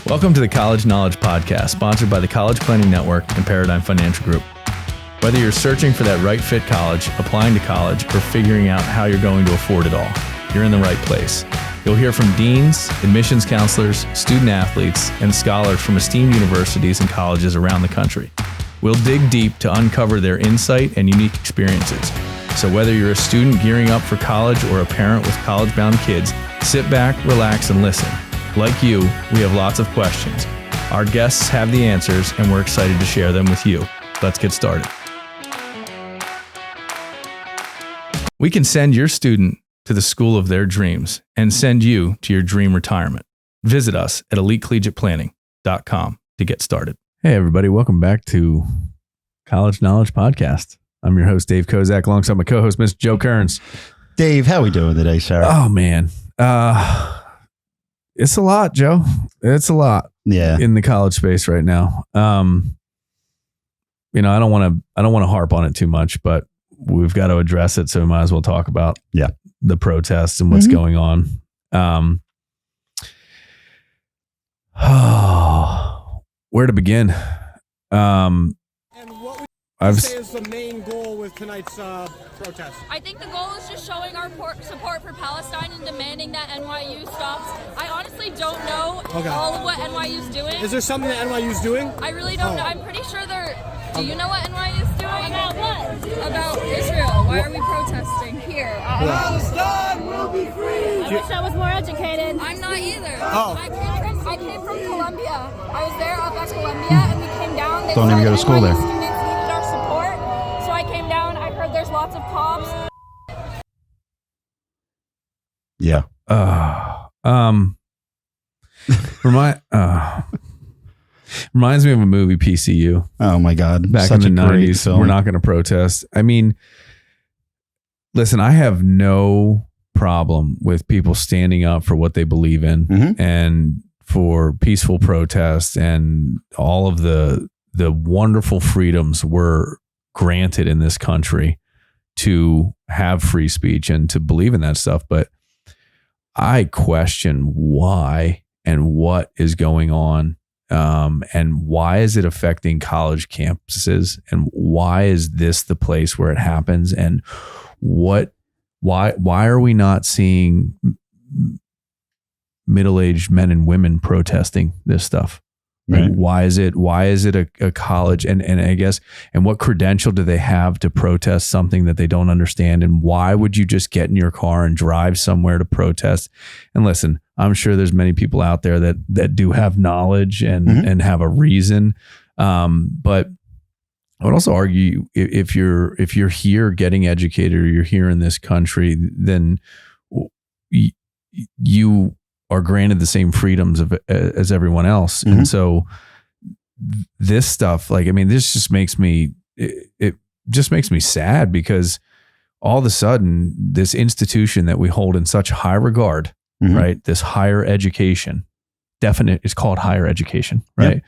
Welcome to the College Knowledge Podcast, sponsored by the College Planning Network and Paradigm Financial Group. Whether you're searching for that right fit college, applying to college, or figuring out how you're going to afford it all, you're in the right place. You'll hear from deans, admissions counselors, student athletes, and scholars from esteemed universities and colleges around the country. We'll dig deep to uncover their insight and unique experiences. So whether you're a student gearing up for college or a parent with college-bound kids, sit back, relax, and listen. Like you, we have lots of questions. Our guests have the answers, and we're excited to share them with you. Let's get started. We can send your student to the school of their dreams and send you to your dream retirement. Visit us at elitecollegiateplanning.com to get started. Hey, everybody. Welcome back to College Knowledge Podcast. I'm your host, Dave Kozak, alongside my co-host, Mr. Joe Kearns. Dave, how we doing today, sir? Oh, man. It's a lot, Joe. It's a lot. Yeah. In the college space right now. I don't want to harp on it too much, but we've got to address it. So we might as well talk about the protests and what's going on. Where to begin? And what would you say is the main goal with tonight's protest? I think the goal is just showing our support for Palestine and demanding that NYU stops. I honestly don't know all of what NYU's doing. Is there something that NYU's doing? I really don't know. I'm pretty sure they're... Do you know what NYU's doing? About what? About Israel. Why are we protesting here? Palestine will be free! I wish I was more educated. I'm not either. Oh. I came from Columbia. I was there up at Columbia and we came down. They Don't even go to school there. Students needed our support. So I came down. I heard there's lots of cops. Yeah. Reminds me of a movie, PCU. Oh my God. Back Such in the a great 90s. film. We're not going to protest. I mean, listen, I have no problem with people standing up for what they believe in and for peaceful protest and all of the wonderful freedoms we're granted in this country to have free speech and to believe in that stuff. But I question why and what is going on. And why is it affecting college campuses? And why is this the place where it happens? And why are we not seeing middle-aged men and women protesting this stuff? Right. And why is it a college? And I guess, and what credential do they have to protest something that they don't understand? And why would you just get in your car and drive somewhere to protest? And listen, I'm sure there's many people out there that do have knowledge and have a reason. But I would also argue if you're here getting educated or you're here in this country, then you are granted the same freedoms as everyone else. And so this stuff, this just makes me, it just makes me sad because all of a sudden this institution that we hold in such high regard, right? This higher education, it's called higher education, right? Yep.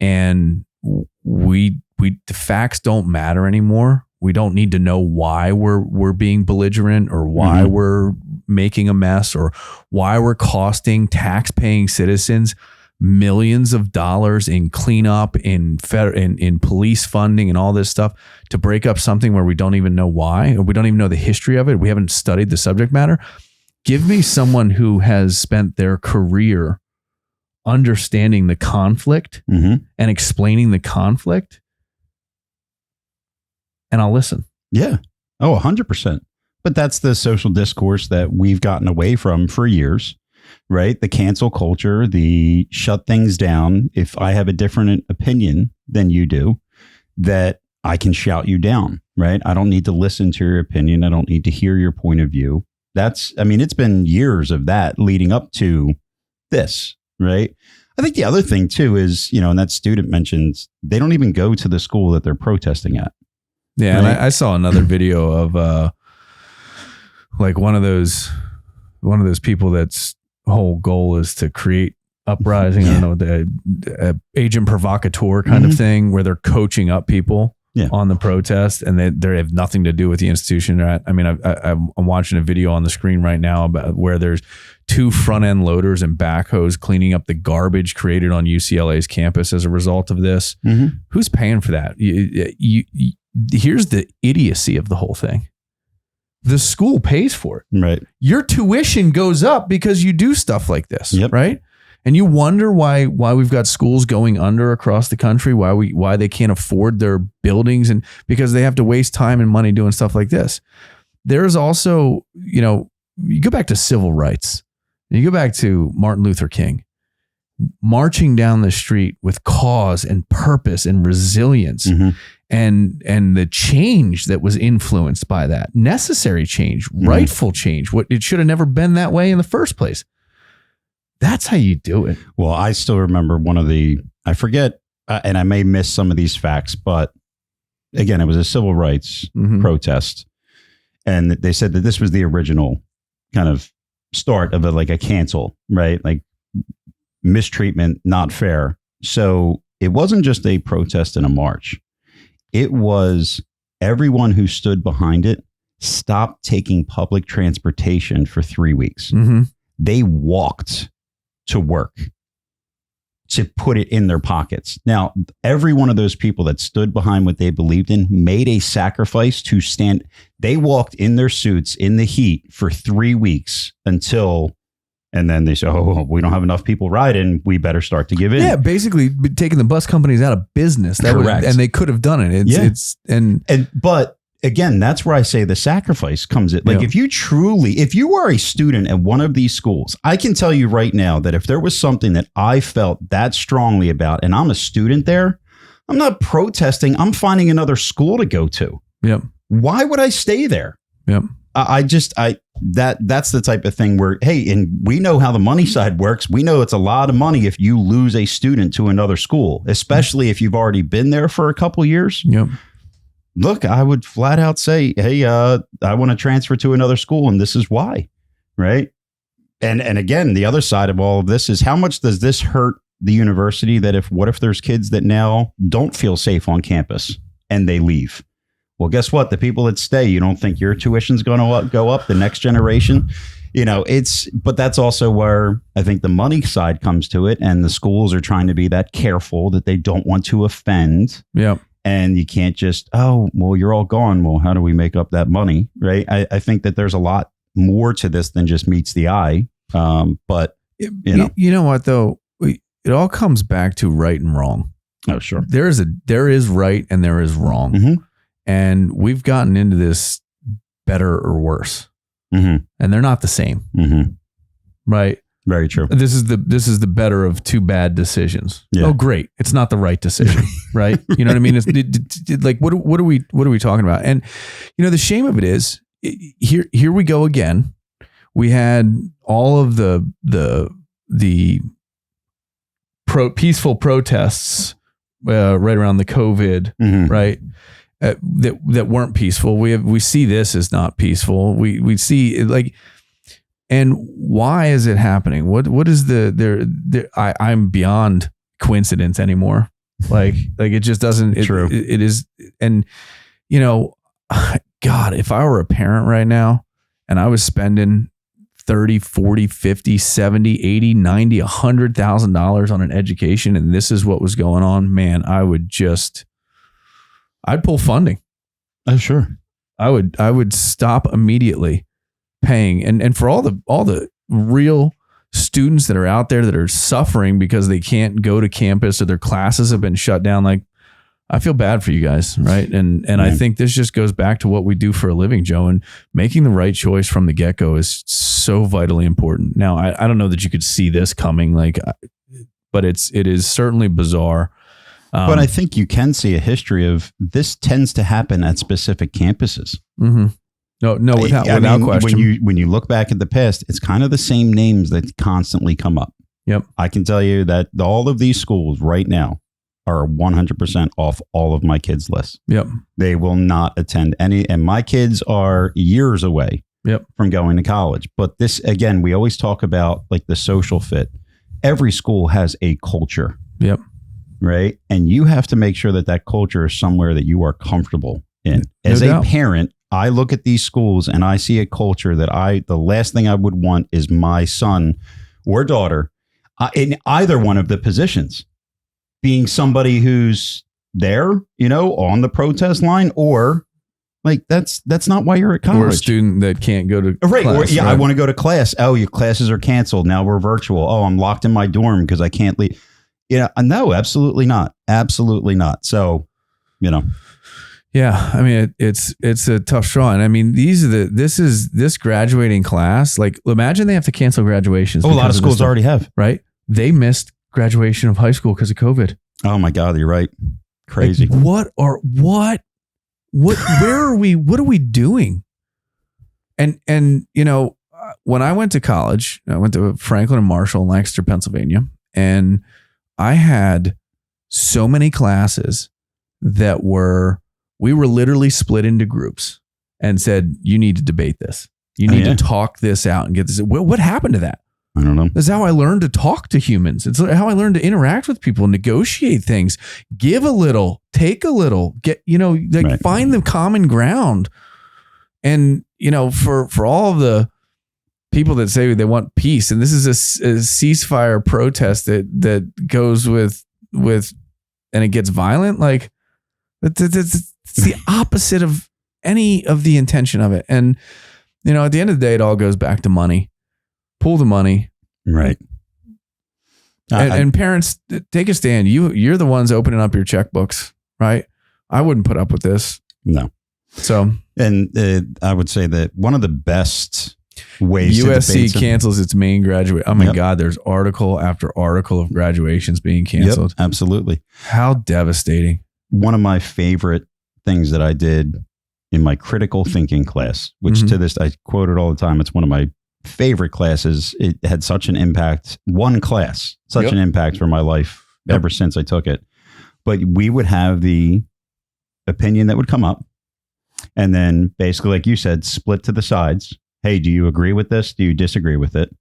And the facts don't matter anymore. We don't need to know why we're being belligerent or why we're making a mess or why we're costing tax-paying citizens millions of dollars in cleanup, in police funding and all this stuff to break up something where we don't even know why, or we don't even know the history of it. We haven't studied the subject matter. Give me someone who has spent their career understanding the conflict and explaining the conflict, and I'll listen. Yeah. Oh, 100%. But that's the social discourse that we've gotten away from for years, right? The cancel culture, the shut things down. If I have a different opinion than you do, that I can shout you down, right? I don't need to listen to your opinion. I don't need to hear your point of view. It's been years of that leading up to this, right? I think the other thing too is, and that student mentioned, they don't even go to the school that they're protesting at. Yeah. Right? And I saw another video of one of those people that's whole goal is to create uprising. I don't know, the agent provocateur kind of thing where they're coaching up people on the protest, and they have nothing to do with the institution. I mean, I'm watching a video on the screen right now about where there's 2 front end loaders and backhoes cleaning up the garbage created on UCLA's campus as a result of this. Mm-hmm. Who's paying for that? Here's the idiocy of the whole thing. The school pays for it. Right. Your tuition goes up because you do stuff like this, Yep. right? And you wonder why we've got schools going under across the country, why they can't afford their buildings, and because they have to waste time and money doing stuff like this. There's also, you go back to civil rights. You go back to Martin Luther King marching down the street with cause and purpose and resilience. Mm-hmm. And the change that was influenced by that, necessary change, rightful change, what it should have never been that way in the first place. That's how you do it. Well, I still remember I forget, and I may miss some of these facts, but again, it was a civil rights protest. And they said that this was the original kind of start of a cancel, right? Like mistreatment, not fair. So it wasn't just a protest and a march. It was everyone who stood behind it stopped taking public transportation for 3 weeks. Mm-hmm. They walked to work to put it in their pockets. Now, every one of those people that stood behind what they believed in made a sacrifice to stand. They walked in their suits in the heat for 3 weeks and then they say, oh, we don't have enough people riding. We better start to give in. Yeah, basically taking the bus companies out of business. Correct. And they could have done it. But again, that's where I say the sacrifice comes in. Like if you are a student at one of these schools, I can tell you right now that if there was something that I felt that strongly about and I'm a student there, I'm not protesting. I'm finding another school to go to. Yep. Why would I stay there? Yep. That's the type of thing where, hey, and we know how the money side works. We know it's a lot of money if you lose a student to another school, especially if you've already been there for a couple years. Yep. Look, I would flat out say, hey, I want to transfer to another school, and this is why, right? And again, the other side of all of this is how much does this hurt the university that what if there's kids that now don't feel safe on campus and they leave? Well, guess what? The people that stay, you don't think your tuition's going to go up the next generation? But that's also where I think the money side comes to it. And the schools are trying to be that careful that they don't want to offend. Yeah. And you can't just, oh, well, you're all gone. Well, how do we make up that money? Right. I think that there's a lot more to this than just meets the eye. But you know what, though? It all comes back to right and wrong. Oh, sure. There is right and there is wrong. Mm-hmm. And we've gotten into this better or worse. Mm-hmm. And they're not the same. Mm-hmm. Right. Very true. This is the better of 2 bad decisions. Yeah. Oh, great. It's not the right decision. Right. You know what I mean? Like, what are we talking about? And, the shame of it is here we go again. We had all of the peaceful protests right around the COVID, mm-hmm. right? That weren't peaceful. We see this as not peaceful. We see and why is it happening? What is I'm beyond coincidence anymore. Like it just doesn't. True. It is, and God, if I were a parent right now and I was spending 30, 40, 50, 70, 80, 90, $100,000 on an education, and this is what was going on, man, I'd pull funding. Oh, sure. I would stop immediately paying. And for all the real students that are out there that are suffering because they can't go to campus or their classes have been shut down, like, I feel bad for you guys, right? And I think this just goes back to what we do for a living, Joe, and making the right choice from the get-go is so vitally important. Now, I don't know that you could see this coming, but it is certainly bizarre. But I think you can see a history of this tends to happen at specific campuses. Mm-hmm. No, without question. When you look back at the past, it's kind of the same names that constantly come up. Yep. I can tell you that all of these schools right now are 100% off all of my kids' lists. Yep. They will not attend any, and my kids are years away from going to college. But this, again, we always talk about like the social fit. Every school has a culture. Yep. Right. And you have to make sure that culture is somewhere that you are comfortable in. As a parent, I look at these schools and I see a culture that the last thing I would want is my son or daughter in either one of the positions being somebody who's there, on the protest line, or like that's not why you're at college. Or a student that can't go to right. class, I want to go to class. Oh, your classes are canceled. Now we're virtual. Oh, I'm locked in my dorm because I can't leave. No, absolutely not. Absolutely not. So, Yeah, I mean it's a tough straw, and I mean this graduating class. Like, imagine they have to cancel graduations. A lot of schools already have. Right? They missed graduation of high school because of COVID. Oh my God, you're right. Crazy. Like, what? Where are we? What are we doing? And when I went to college, I went to Franklin and Marshall in Lancaster, Pennsylvania, and I had so many classes that we were literally split into groups and said, you need to debate this. You need to talk this out and get this. What happened to that? I don't know. This is how I learned to talk to humans. It's how I learned to interact with people, negotiate things, give a little, take a little, find the common ground. And, for all of the people that say they want peace, and this is a ceasefire protest that goes with, and it gets violent, like it's the opposite of any of the intention of it. And, at the end of the day, it all goes back to money. Pull the money. Right. And parents, take a stand. You're the ones opening up your checkbooks, right? I wouldn't put up with this. No. So, and I would say that one of the best ways USC cancels its main graduate. Oh my God, there's article after article of graduations being canceled. Yep, absolutely. How devastating. One of my favorite things that I did in my critical thinking class, which to this, I quote it all the time. It's one of my favorite classes. It had such an impact. One class, such an impact for my life ever since I took it. But we would have the opinion that would come up, and then basically, like you said, split to the sides. Hey, do you agree with this? Do you disagree with it?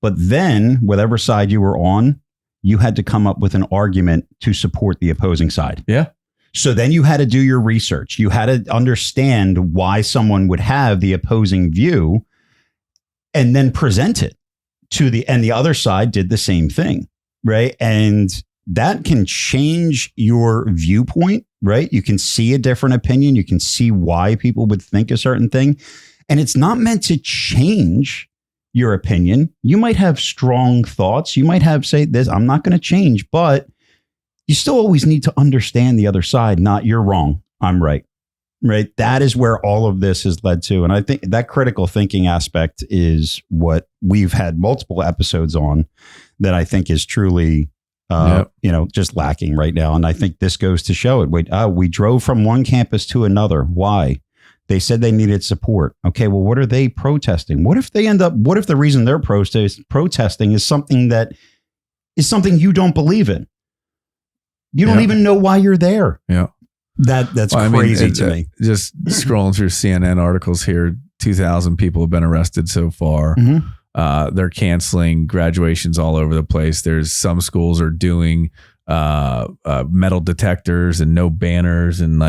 But then, whatever side you were on, you had to come up with an argument to support the opposing side. Yeah. So then you had to do your research. You had to understand why someone would have the opposing view, and then present it and the other side did the same thing. Right. And that can change your viewpoint, right? You can see a different opinion. You can see why people would think a certain thing. And it's not meant to change your opinion. You might have strong thoughts. You might say this, I'm not going to change, but you still always need to understand the other side, not you're wrong, I'm right. Right. That is where all of this has led to. And I think that critical thinking aspect is what we've had multiple episodes on that I think is truly, just lacking right now. And I think this goes to show it. We drove from one campus to another. Why? They said they needed support. Okay, well, what are they protesting? What if the reason they're protesting is something you don't believe in? You don't even know why you're there. Yeah. That's crazy to me. Just scrolling through CNN articles here, 2,000 people have been arrested so far. They're canceling graduations all over the place. There's some schools are doing metal detectors and no banners. And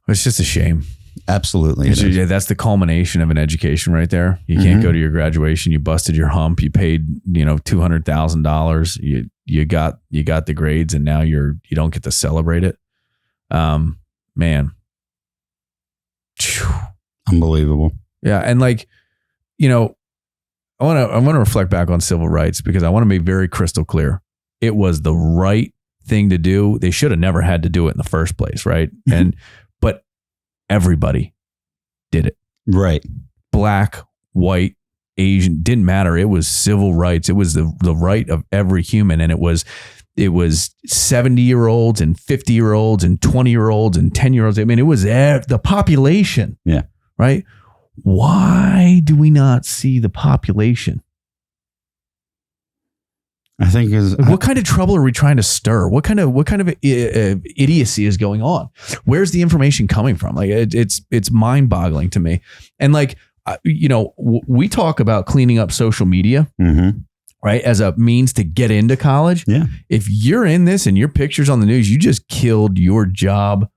it's just a shame. Absolutely. That's the culmination of an education right there. You can't go to your graduation. You busted your hump. You paid, $200,000. You got the grades, and now you don't get to celebrate it. Man. Unbelievable. Yeah. And I want to reflect back on civil rights, because I want to be very crystal clear. It was the right thing to do. They should have never had to do it in the first place. Right. But everybody did it. Right. Black, white, Asian, didn't matter. It was civil rights. It was the right of every human. And it was 70-year-olds and 50-year-olds and 20-year-olds and 10-year-olds. I mean, it was the population. Yeah. Right. Why do we not see the population? I think what kind of trouble are we trying to stir? What kind of idiocy is going on? Where's the information coming from? It's mind boggling to me. And we talk about cleaning up social media, right, as a means to get into college. Yeah. If you're in this and your picture's on the news, you just killed your job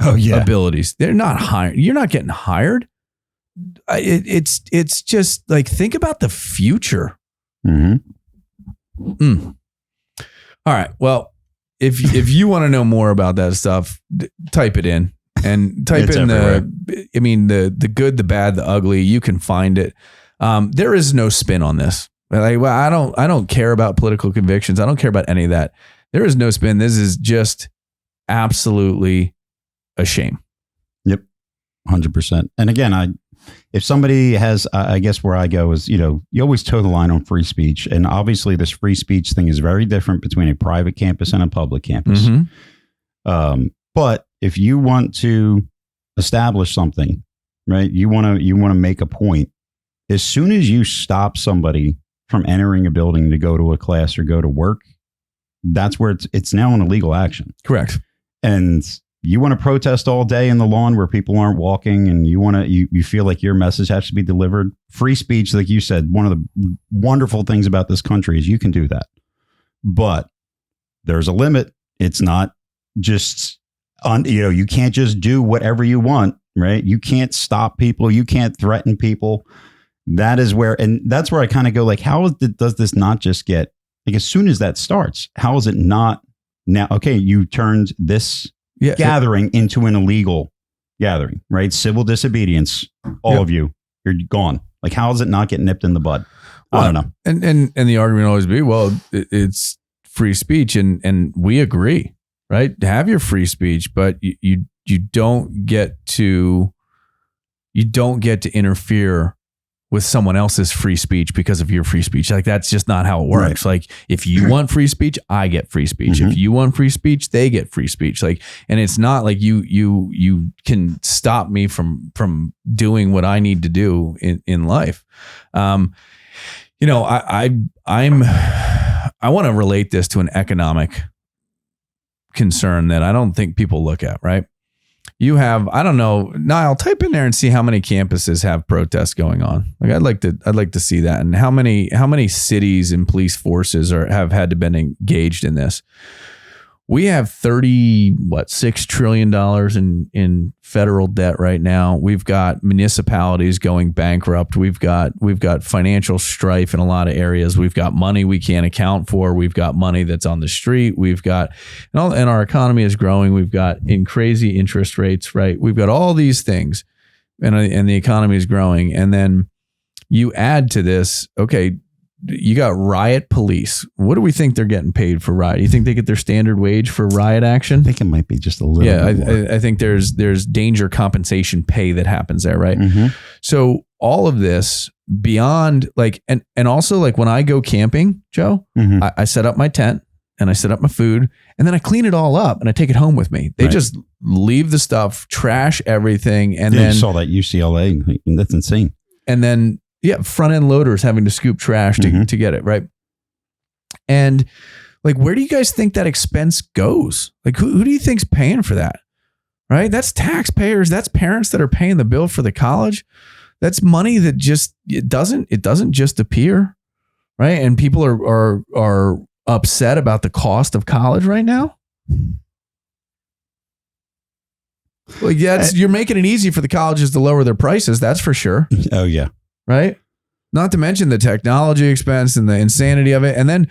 abilities. They're not hired. You're not getting hired. It's just like, think about the future. Mm-hmm. All right. Well, if you want to know more about that stuff, type it in and type It's in everywhere. the good, the bad, the ugly. You can find it. There is no spin on this. Like, well, I don't care about political convictions. I don't care about any of that. There is no spin. This is just absolutely a shame. Yep. 100%. And again, if somebody has, I guess where I go is, you always toe the line on free speech. And obviously this free speech thing is very different between a private campus and a public campus. Mm-hmm. But if you want to establish something, right, you want to make a point, as soon as you stop somebody from entering a building to go to a class or go to work, that's where it's now an illegal action. Correct. And you want to protest all day in the lawn where people aren't walking, and you feel like your message has to be delivered. Free speech, like you said, one of the wonderful things about this country is you can do that. But there's a limit. It's not just, you can't just do whatever you want, right? You can't stop people. You can't threaten people. That is where, and that's where I kind of go, like, does this not just get, like, as soon as that starts, how is it not now? Okay, you turned this gathering into an illegal gathering, right? Civil disobedience, all of you, you're gone. Like, how does it not get nipped in the bud? I don't know. And the argument always be, well, it's free speech, and we agree, right? Have your free speech, but you don't get to interfere with someone else's free speech because of your free speech. Like, that's just not how it works. Right. Like, if you want free speech, I get free speech. Mm-hmm. If you want free speech, they get free speech. Like, and it's not like you can stop me from doing what I need to do in life. I want to relate this to an economic concern that I don't think people look at, right? You have, I don't know, Niall, type in there and see how many campuses have protests going on. Like, I'd like to see that, and how many cities and police forces have had to been engaged in this. We have $6 trillion in federal debt right now. We've got municipalities going bankrupt. We've got financial strife in a lot of areas. We've got money we can't account for. We've got money that's on the street. We've got, and our economy is growing. We've got crazy interest rates, right? We've got all these things, and the economy is growing. And then you add to this, okay, you got riot police. What do we think they're getting paid for riot? You think they get their standard wage for riot action? I think it might be just a little bit more. I think there's danger compensation pay that happens there, right? Mm-hmm. So all of this beyond, like, and also, like, when I go camping, Joe, mm-hmm. I set up my tent and I set up my food, and then I clean it all up and I take it home with me. They just leave the stuff, trash everything, and then you saw that UCLA. That's insane. And then front end loaders having to scoop trash to get it, right? And, like, where do you guys think that expense goes? Like, who do you think's paying for that? Right? That's taxpayers. That's parents that are paying the bill for the college. That's money that just it doesn't just appear, right? And people are upset about the cost of college right now. Well, you're making it easy for the colleges to lower their prices. That's for sure. Oh yeah. Right? Not to mention the technology expense and the insanity of it. And then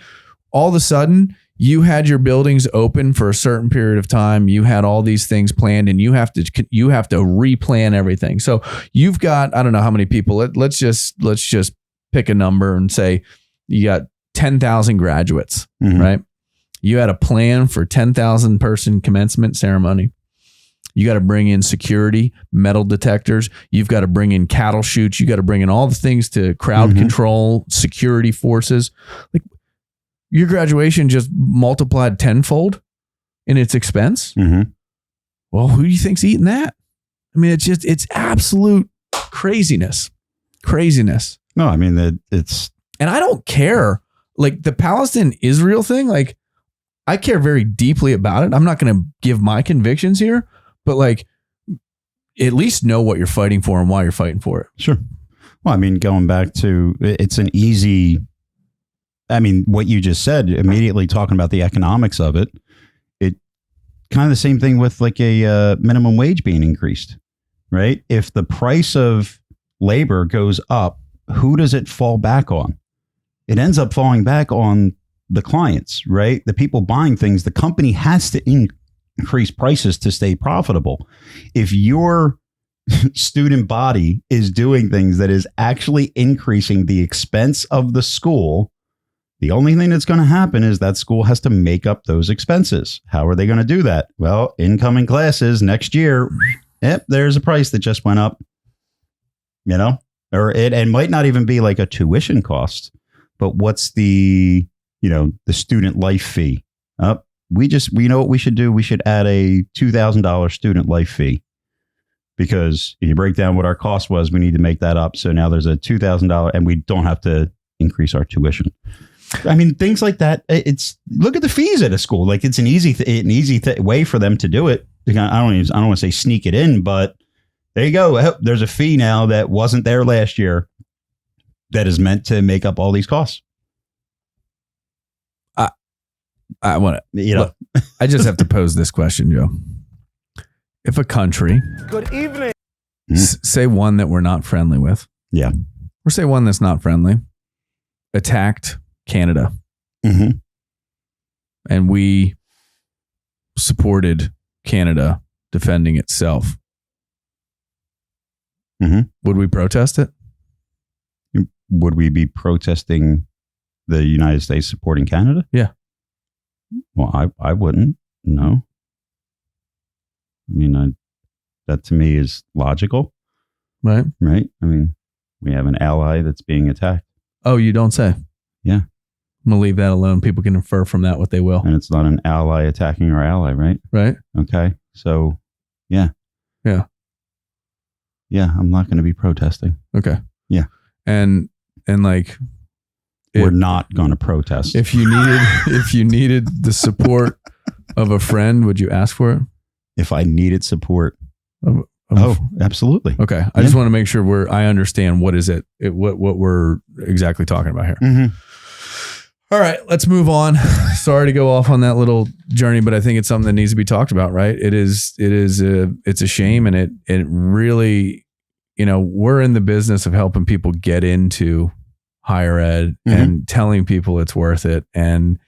all of a sudden, you had your buildings open for a certain period of time. You had all these things planned, and you have to replan everything. So you've got, I don't know how many people. Let's just pick a number and say you got 10,000 graduates, right? You had a plan for 10,000 person commencement ceremony. You got to bring in security, metal detectors. You've got to bring in cattle chutes. You got to bring in all the things to crowd control, security forces. Like, your graduation just multiplied tenfold in its expense. Well, who do you think's eating that? I mean, it's absolute craziness. No, I mean, it's, and I don't care. Like, the Palestine-Israel thing, like, I care very deeply about it. I'm not going to give my convictions here. But, like, at least know what you're fighting for and why you're fighting for it. Sure. Well, I mean, going back to, it's an easy, I mean, what you just said, immediately talking about the economics of it, kind of the same thing with like a minimum wage being increased, right? If the price of labor goes up, who does it fall back on? It ends up falling back on the clients, right? The people buying things. The company has to increase prices to stay profitable. If your student body is doing things that is actually increasing the expense of the school, the only thing that's going to happen is that school has to make up those expenses. How are they going to do that? Well, incoming classes next year, yep, there's a price that just went up, you know, or it might not even be like a tuition cost, but what's the, you know, the student life fee? We know what we should do. We should add a $2,000 student life fee, because if you break down what our cost was, we need to make that up. So now there's a $2,000 and we don't have to increase our tuition. I mean, things like that. It's look at the fees at a school. Like it's an easy way for them to do it. I don't want to say sneak it in, but there you go. There's a fee now that wasn't there last year that is meant to make up all these costs. I want to, you know, look, I just have to pose this question, Joe. If a country, good evening, say one that we're not friendly with, yeah, or say one that's not friendly, attacked Canada, and we supported Canada defending itself, would we protest it? Would we be protesting the United States supporting Canada? Yeah. Well, I wouldn't. No. I mean, that to me is logical. Right. Right. I mean, we have an ally that's being attacked. Oh, you don't say. Yeah. I'm going to leave that alone. People can infer from that what they will. And it's not an ally attacking our ally, right? Right. Okay. So, yeah. Yeah. Yeah, I'm not going to be protesting. Okay. Yeah. And like, we're not going to protest. If you needed the support of a friend, would you ask for it? If I needed support. Oh, absolutely. Okay. I just want to make sure I understand what is it what we're exactly talking about here. All right, let's move on. Sorry to go off on that little journey, but I think it's something that needs to be talked about, right? It's a shame, and it really, you know, we're in the business of helping people get into higher ed and telling people it's worth it, and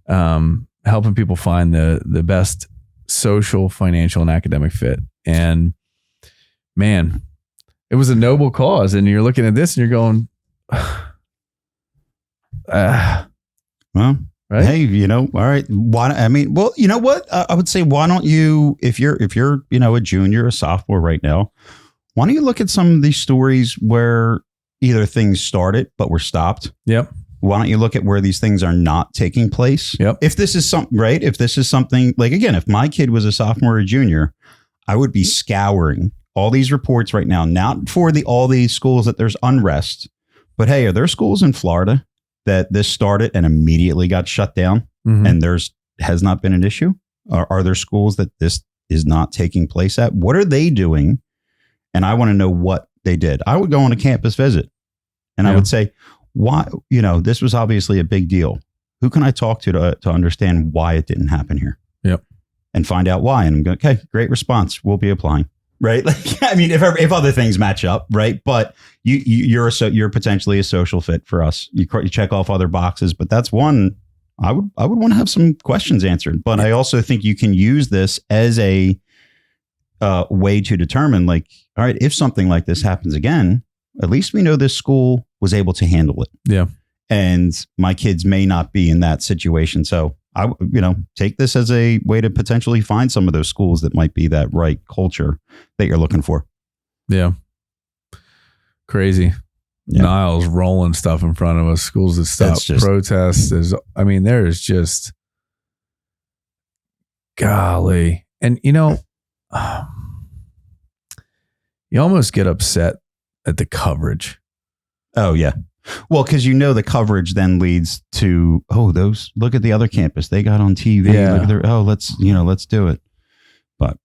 helping people find the best social, financial, and academic fit. And man, it was a noble cause, and you're looking at this and you're going, well, right? Hey, you know, all right. Why? I mean, well, you know what? I would say, why don't you, if you're, you know, a junior, a sophomore right now, why don't you look at some of these stories where either things started but were stopped? Yep. Why don't you look at where these things are not taking place? Yep. If this is something, right? If this is something like, again, if my kid was a sophomore or junior, I would be scouring all these reports right now, not for all these schools that there's unrest, but hey, are there schools in Florida that this started and immediately got shut down and has not been an issue? Are there schools that this is not taking place at? What are they doing? And I want to know what they did. I would go on a campus visit and I would say, why, you know, this was obviously a big deal. Who can I talk to understand why it didn't happen here? Yep. And find out why. And I'm going, okay, great response. We'll be applying. Right. Like, I mean, if other things match up, right. But you're potentially a social fit for us. You check off other boxes, but that's one I would want to have some questions answered. But I also think you can use this as a way to determine, like, all right, if something like this happens again, at least we know this school was able to handle it. Yeah. And my kids may not be in that situation. So I, you know, take this as a way to potentially find some of those schools that might be that right culture that you're looking for. Yeah. Crazy. Yeah. Niles rolling stuff in front of us. Schools that stop protests. There is just, golly. And, you know, you almost get upset at the coverage. Oh, yeah. Well, because you know the coverage then leads to, look at the other campus. They got on TV. Yeah. Look at let's do it. But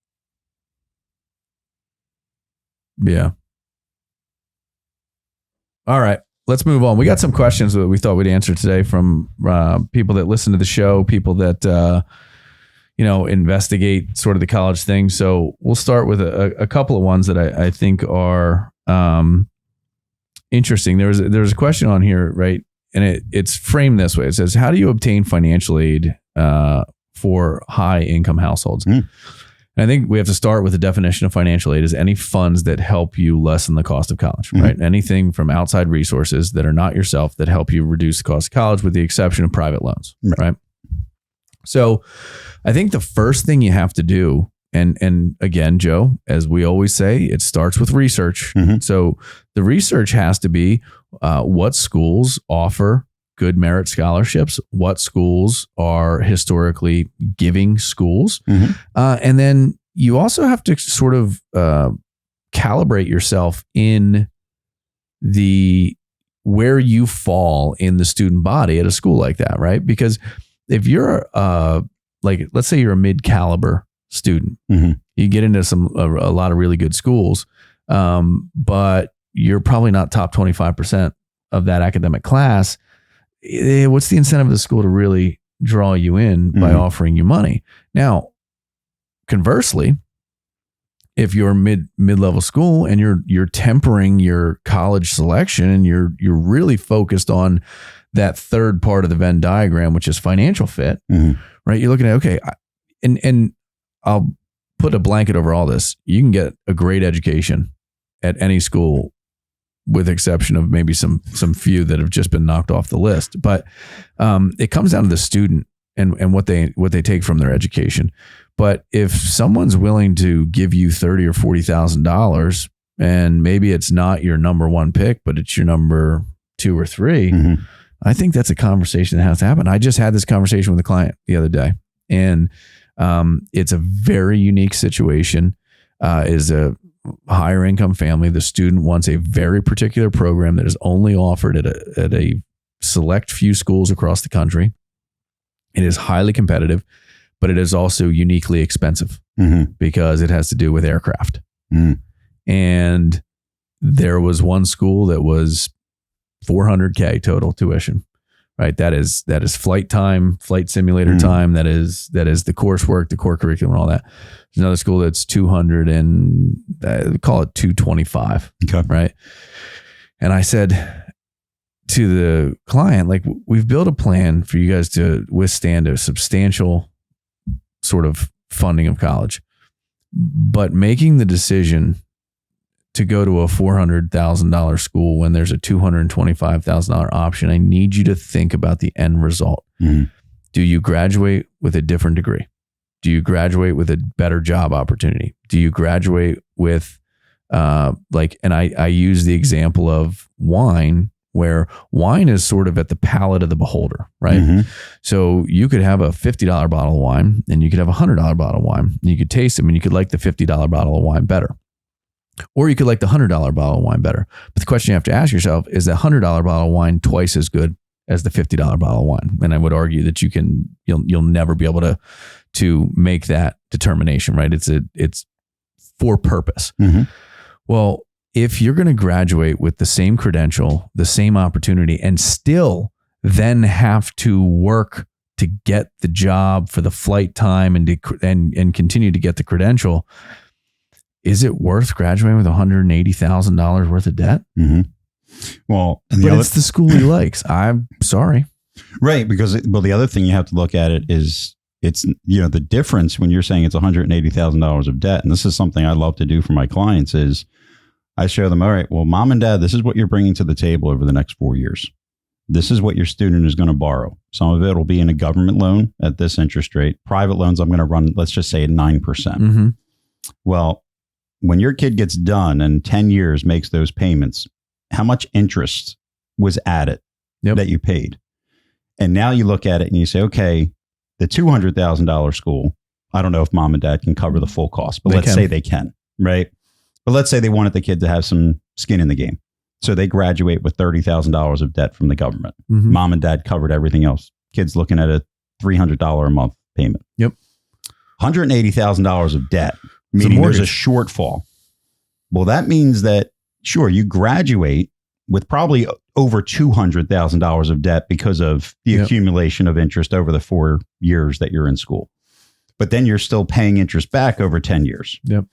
yeah. All right, let's move on. We got some questions that we thought we'd answer today from people that listen to the show, people that, investigate sort of the college thing. So we'll start with a couple of ones that I think are interesting. There's a question on here, right? And it's framed this way. It says, how do you obtain financial aid for high income households? And I think we have to start with the definition of financial aid as any funds that help you lessen the cost of college, right? Anything from outside resources that are not yourself that help you reduce the cost of college, with the exception of private loans, right? So I think the first thing you have to do, and again, Joe, as we always say, it starts with research. So the research has to be what schools offer good merit scholarships, what schools are historically giving schools. And then you also have to sort of calibrate yourself in where you fall in the student body at a school like that, right? Because if you're let's say you're a mid-caliber student, you get into a lot of really good schools, but you're probably not top 25% of that academic class. What's the incentive of the school to really draw you in by offering you money? Now, conversely, if you're mid-level school and you're tempering your college selection and you're really focused on that third part of the Venn diagram, which is financial fit, right? You're looking at, okay, and I'll put a blanket over all this. You can get a great education at any school, with exception of maybe some few that have just been knocked off the list. But it comes down to the student and what they take from their education. But if someone's willing to give you $30,000 or $40,000, and maybe it's not your number one pick, but it's your number 2 or 3, I think that's a conversation that has to happen. I just had this conversation with a client the other day, and it's a very unique situation. Is a higher income family. The student wants a very particular program that is only offered at a select few schools across the country. It is highly competitive, but it is also uniquely expensive because it has to do with aircraft. And there was one school that was $400K total tuition, right? That is flight time, flight simulator time. That is the coursework, the core curriculum, and all that. There's another school that's 200 and call it 225. Okay. Right. And I said to the client, like, we've built a plan for you guys to withstand a substantial sort of funding of college, but making the decision to go to a $400,000 school when there's a $225,000 option, I need you to think about the end result. Do you graduate with a different degree? Do you graduate with a better job opportunity? Do you graduate with and I use the example of wine, where wine is sort of at the palate of the beholder, right? So you could have a $50 bottle of wine and you could have a $100 bottle of wine. You could taste them and you could like the $50 bottle of wine better. Or you could like the $100 bottle of wine better. But the question you have to ask yourself is the $100 bottle of wine twice as good as the $50 bottle of wine? And I would argue that you'll never be able to make that determination, right? It's for purpose. Well, if you're going to graduate with the same credential, the same opportunity, and still then have to work to get the job for the flight time and continue to get the credential, is it worth graduating with $180,000 worth of debt? Well, it's the school he likes. I'm sorry. Right. Because, the other thing you have to look at it is it's, the difference when you're saying it's $180,000 of debt. And this is something I love to do for my clients is I show them, all right, well, mom and dad, this is what you're bringing to the table over the next 4 years. This is what your student is going to borrow. Some of it will be in a government loan at this interest rate. Private loans, I'm going to run, let's just say at 9%. Well, when your kid gets done and 10 years makes those payments, how much interest was added that you paid? And now you look at it and you say, okay, the $200,000 school, I don't know if mom and dad can cover the full cost, but let's say they can, right? But let's say they wanted the kid to have some skin in the game. So they graduate with $30,000 of debt from the government. Mom and dad covered everything else. Kid's looking at a $300 a month payment. $180,000 of debt, meaning there's a shortfall. Well, that means that, sure, you graduate with probably over $200,000 of debt because of the accumulation of interest over the 4 years that you're in school. but then you're still paying interest back over 10 years. Yep.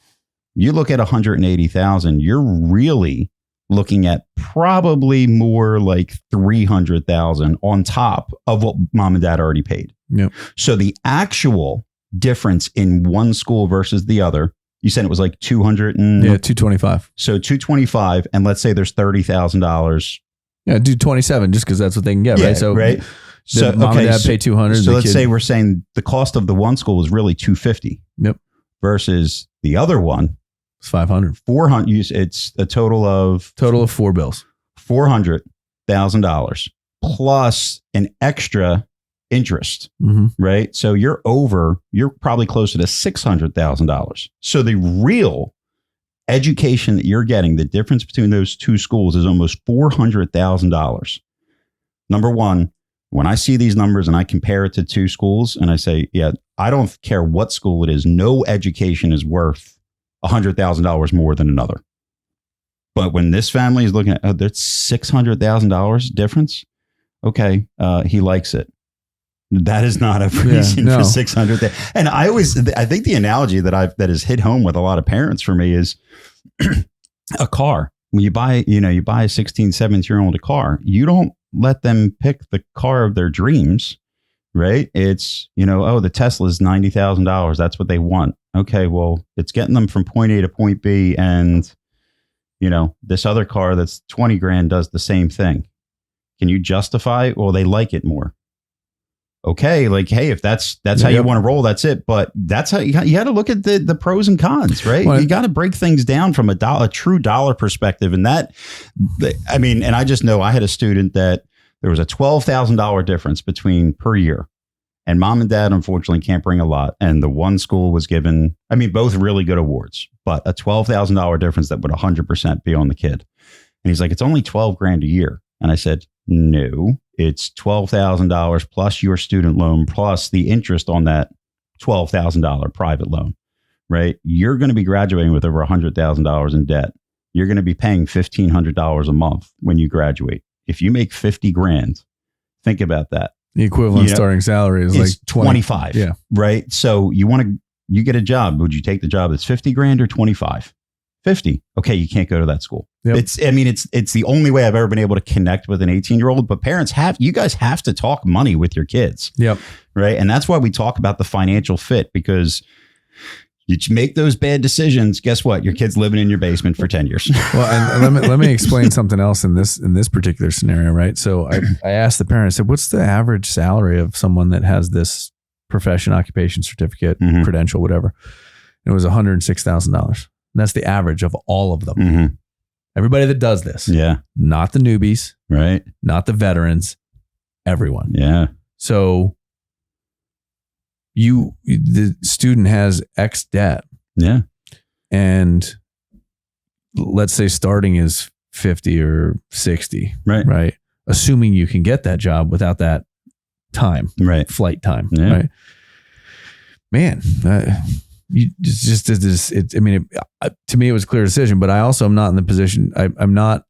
You look at 180,000, you're really looking at probably more like 300,000 on top of what mom and dad already paid. Yep. So the actual difference in one school versus the other, you said it was like 225. So 225, and let's say there's $30,000. Yeah, do 27 just because that's what they can get, right? So right. So mom and dad pay 200. So let's say we're saying the cost of the one school was really 250. Yep. Versus the other one, it's 500. 400. It's a total of 4 bills. $400,000 plus an extra interest, right? So you're probably closer to $600,000. So the real education that you're getting, the difference between those two schools is almost $400,000. Number one, when I see these numbers and I compare it to two schools and I say, yeah, I don't care what school it is, no education is worth $100,000 more than another. But when this family is looking at, there's $600,000 difference. Okay, he likes it. That is not a reason for 600. And I think the analogy that has hit home with a lot of parents for me is a car. When you buy a 16, 17-year-old a car, you don't let them pick the car of their dreams, right? It's, the Tesla is $90,000. That's what they want. Okay, well, it's getting them from point A to point B. And, this other car that's 20 grand does the same thing. Can you justify? Well, they like it more. Okay, like, hey, if that's how you want to roll, that's it. But that's how you got to look at the pros and cons, right? Well, you got to break things down from a true dollar perspective. And and I just know I had a student that there was a $12,000 difference per year. And mom and dad, unfortunately, can't bring a lot. And the one school was given, both really good awards, but a $12,000 difference that would 100% be on the kid. And he's like, it's only 12 grand a year. And I said, no, it's $12,000 plus your student loan plus the interest on that $12,000 private loan, right? You're going to be graduating with over $100,000 in debt. You're going to be paying $1,500 a month when you graduate. If you make 50 grand, think about that. The equivalent starting salary is like 25. Yeah. Right. So you get a job. Would you take the job that's 50 grand or 25? 50. Okay. You can't go to that school. Yep. It's the only way I've ever been able to connect with an 18-year-old, but you guys have to talk money with your kids. Yep. Right. And that's why we talk about the financial fit, because you make those bad decisions. Guess what? Your kid's living in your basement for 10 years. Well, and let me explain something else in this particular scenario. Right. So I asked the parent, I said, what's the average salary of someone that has this profession, occupation certificate, credential, whatever? And it was $106,000. And that's the average of all of them. Mm-hmm. Everybody that does this. Yeah. Not the newbies. Right. Not the veterans. Everyone. Yeah. So the student has X debt. Yeah. And let's say starting is 50 or 60. Right. Right. Assuming you can get that job without that time. Right. Flight time. Yeah. Right. Man, to me, it was a clear decision, but I also am not in the position. I'm not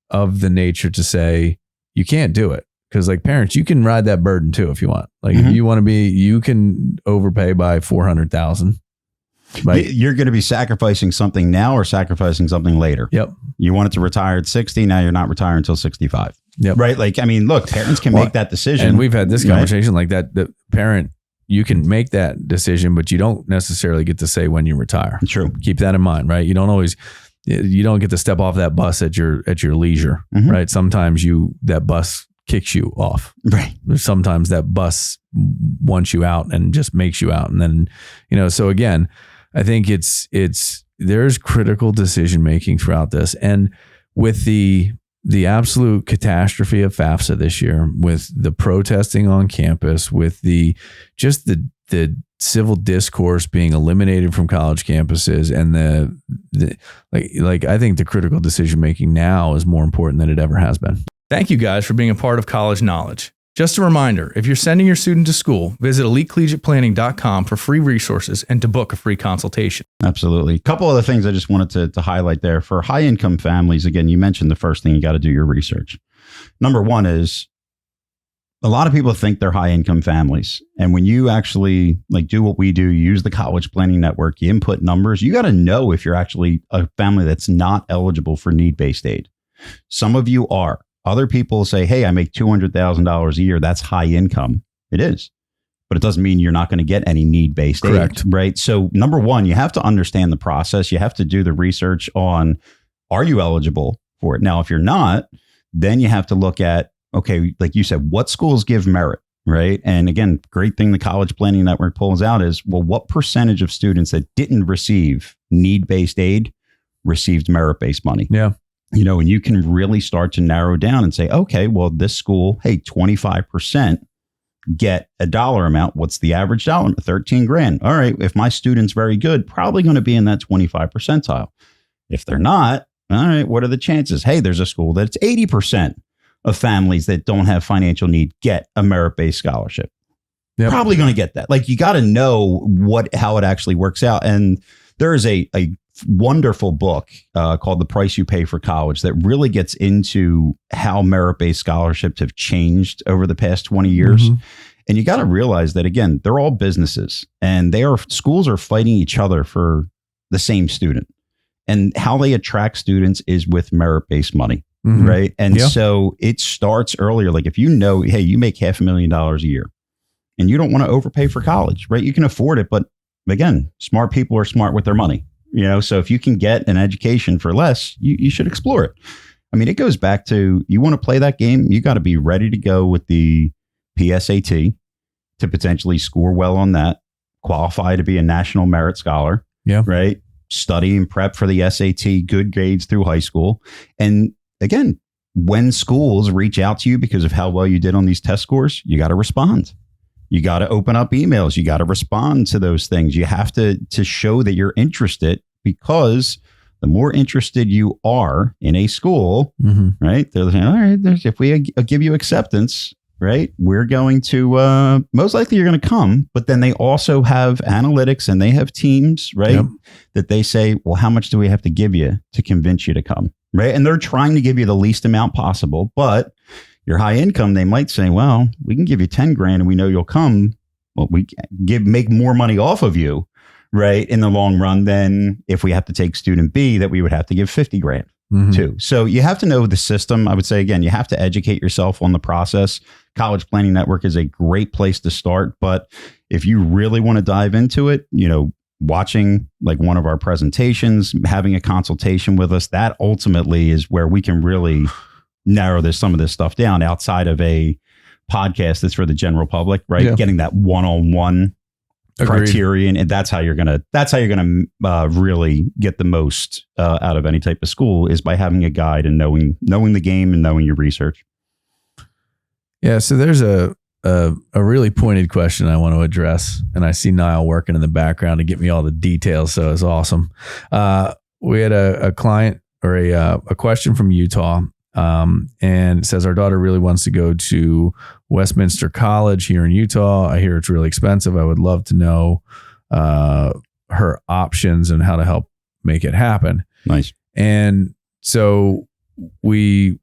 of the nature to say you can't do it. Because like parents, you can ride that burden too if you want. Like if you want to you can overpay by $400,000. You're going to be sacrificing something now or sacrificing something later. Yep. You wanted to retire at 60. Now you're not retiring until 65. Yep. Right. Like, look, parents can make that decision. And we've had this conversation like that. The parent, you can make that decision, but you don't necessarily get to say when you retire. True. Keep that in mind, right? You don't get to step off that bus at your leisure, right? Sometimes that bus kicks you off. Right. Sometimes that bus wants you out and just makes you out. And then, so again, I think there's critical decision making throughout this. And with the absolute catastrophe of FAFSA this year, with the protesting on campus, with the civil discourse being eliminated from college campuses, and I think the critical decision making now is more important than it ever has been. Thank you guys for being a part of College Knowledge. Just a reminder, if you're sending your student to school, visit elitecollegiateplanning.com for free resources and to book a free consultation. Absolutely. A couple other things I just wanted to highlight there. For high income families, again, you mentioned the first thing, you got to do your research. Number one is a lot of people think they're high income families. And when you actually like do what we do, you use the College Planning Network, you input numbers, you got to know if you're actually a family that's not eligible for need-based aid. Some of you are. Other people say, hey, I make $200,000 a year. That's high income. It is. But it doesn't mean you're not going to get any need-based aid, right? So number one, you have to understand the process. You have to do the research on, are you eligible for it? Now, if you're not, then you have to look at, okay, like you said, what schools give merit, right? And again, great thing the College Planning Network pulls out is, well, what percentage of students that didn't receive need-based aid received merit-based money? Yeah. You know, and you can really start to narrow down and say, okay, well, this school, hey, 25% get a dollar amount. What's the average dollar? 13 grand. All right. If my student's very good, probably going to be in that 25 percentile. If they're not, all right, what are the chances? Hey, there's a school that's 80% of families that don't have financial need get a merit-based scholarship. Yep. Probably going to get that. Like, you got to know how it actually works out. And there is a wonderful book called The Price You Pay for College that really gets into how merit-based scholarships have changed over the past 20 years. Mm-hmm. And you got to realize that, again, they're all businesses, and schools are fighting each other for the same student. And how they attract students is with merit-based money, mm-hmm. right? And so it starts earlier. Like, if you know, hey, you make $500,000 a year and you don't want to overpay for college, right? You can afford it. But again, smart people are smart with their money. You know, so if you can get an education for less, you should explore it. I mean, it goes back to, you want to play that game, you got to be ready to go with the PSAT to potentially score well on that, qualify to be a national merit scholar, right? Study and prep for the SAT, good grades through high school. And again, when schools reach out to you because of how well you did on these test scores, you got to respond. You got to open up emails. You got to respond to those things. You have to show that you're interested, because the more interested you are in a school, mm-hmm. right? They're saying, all right, if we give you acceptance, right, we're going to, most likely you're going to come. But then they also have analytics and they have teams, right? Yep. That they say, well, how much do we have to give you to convince you to come? Right. And they're trying to give you the least amount possible, but you're high income, they might say, well, we can give you 10 grand and we know you'll come. Well, we make more money off of you, right, in the long run than if we have to take student B that we would have to give 50 grand mm-hmm. to. So you have to know the system. I would say, again, you have to educate yourself on the process. College Planning Network is a great place to start. But if you really want to dive into it, you know, watching like one of our presentations, having a consultation with us, that ultimately is where we can really narrow some of this stuff down outside of a podcast that's for the general public, right? Yeah. Getting that one-on-one criterion, and that's how you're gonna really get the most out of any type of school, is by having a guide and knowing the game and knowing your research. Yeah. So there's a really pointed question I want to address, and I see Niall working in the background to get me all the details. So it's awesome. We had a client or a question from Utah. And it says, our daughter really wants to go to Westminster College here in Utah. I hear it's really expensive. I would love to know her options and how to help make it happen. Nice. And so we,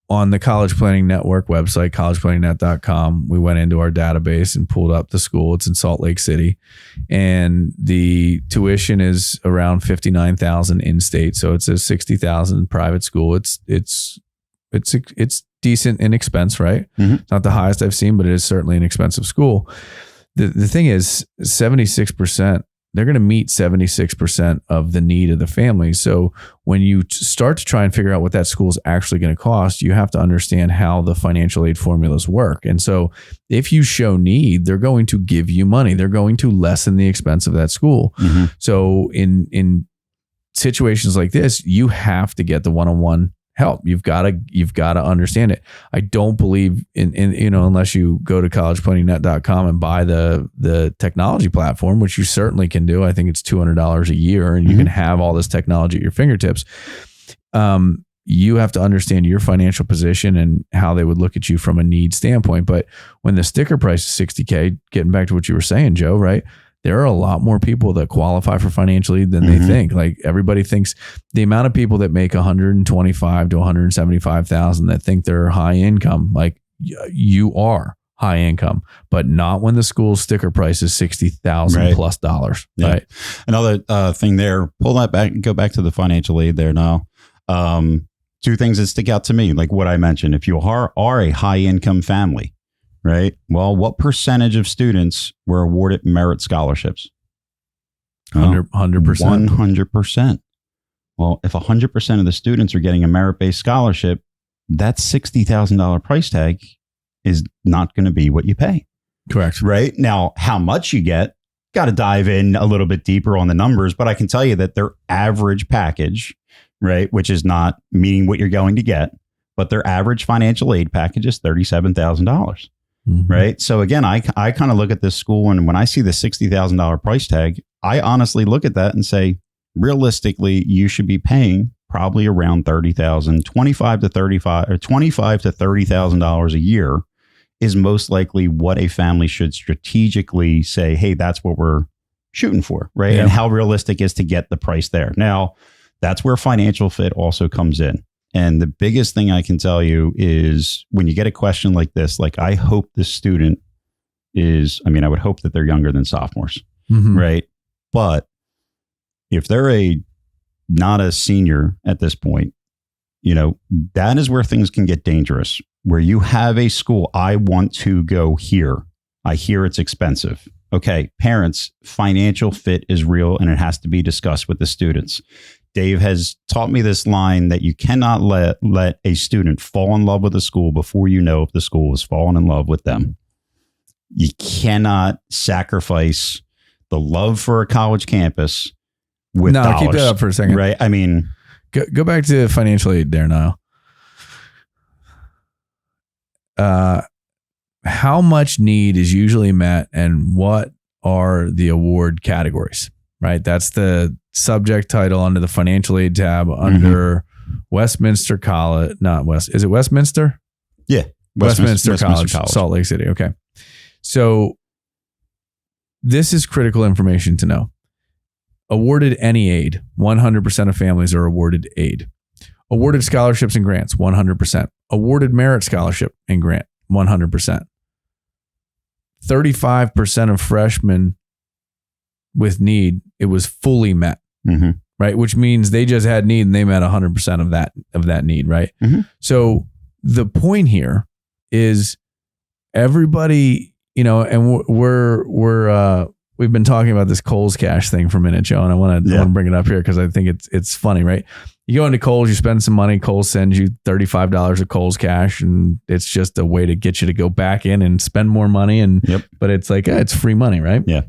on the College Planning Network website, collegeplanningnet.com, we went into our database and pulled up the school. It's in Salt Lake City, and the tuition is around $59,000 in state. So it's a $60,000 private school. It's decent in expense, right? Mm-hmm. It's not the highest I've seen, but it is certainly an expensive school. The thing is, 76%, they're going to meet 76% of the need of the family. So when you start to try and figure out what that school is actually going to cost, you have to understand how the financial aid formulas work. And so if you show need, they're going to give you money. They're going to lessen the expense of that school. Mm-hmm. So in situations like this, you have to get the one-on-one help. You've got to understand it. I don't believe in unless you go to collegeplanningnet.com and buy the technology platform, which you certainly can do. I think it's $200 a year, and you can have all this technology at your fingertips. You have to understand your financial position and how they would look at you from a need standpoint. But when the sticker price is $60K, getting back to what you were saying, Joe, right? There are a lot more people that qualify for financial aid than they think. Like, everybody thinks the amount of people that make $125,000 to $175,000 that think they're high income, like, you are high income, but not when the school sticker price is $60,000 plus dollars. Yeah. Right. Another thing there, pull that back, go back to the financial aid there now. Two things that stick out to me, like what I mentioned, if you are a high income family, right? Well, what percentage of students were awarded merit scholarships? 100%. 100%. Well, if 100% of the students are getting a merit-based scholarship, that $60,000 price tag is not going to be what you pay. Correct. Right? Now, how much you get, got to dive in a little bit deeper on the numbers, but I can tell you that their average package, right, which is not meaning what you're going to get, but their average financial aid package is $37,000. Right. So again, I kind of look at this school, and when I see the $60,000 price tag, I honestly look at that and say, realistically, you should be paying probably around $30,000, $25,000 to $30,000 a year is most likely what a family should strategically say, hey, that's what we're shooting for, right? Yeah. And how realistic is to get the price there. Now, that's where financial fit also comes in. And the biggest thing I can tell you is when you get a question like this, like I hope this student is, I mean, I would hope that they're younger than sophomores, right? But if they're not a senior at this point, that is where things can get dangerous, where you have a school, I want to go here. I hear it's expensive. Okay, parents, financial fit is real and it has to be discussed with the students. Dave has taught me this line that you cannot let a student fall in love with a school before you know if the school has fallen in love with them. You cannot sacrifice the love for a college campus with dollars. Keep that up for a second. Right? I mean, go back to financial aid there now. How much need is usually met and what are the award categories, right? That's the subject title under the financial aid tab under Westminster College, is it Westminster? Yeah. Westminster College, Salt Lake City. Okay. So this is critical information to know. Awarded any aid, 100% of families are awarded aid. Awarded scholarships and grants, 100%. Awarded merit scholarship and grant, 100%. 35% of freshmen with need, it was fully met, right? Which means they just had need and they met 100% of that need, right? So the point here is everybody, and we've been talking about this Kohl's Cash thing for a minute, Joe, and I want to bring it up here because I think it's funny, right? You go into Kohl's, you spend some money, Kohl's sends you $35 of Kohl's Cash, and it's just a way to get you to go back in and spend more money. But it's like, it's free money, right? Yeah.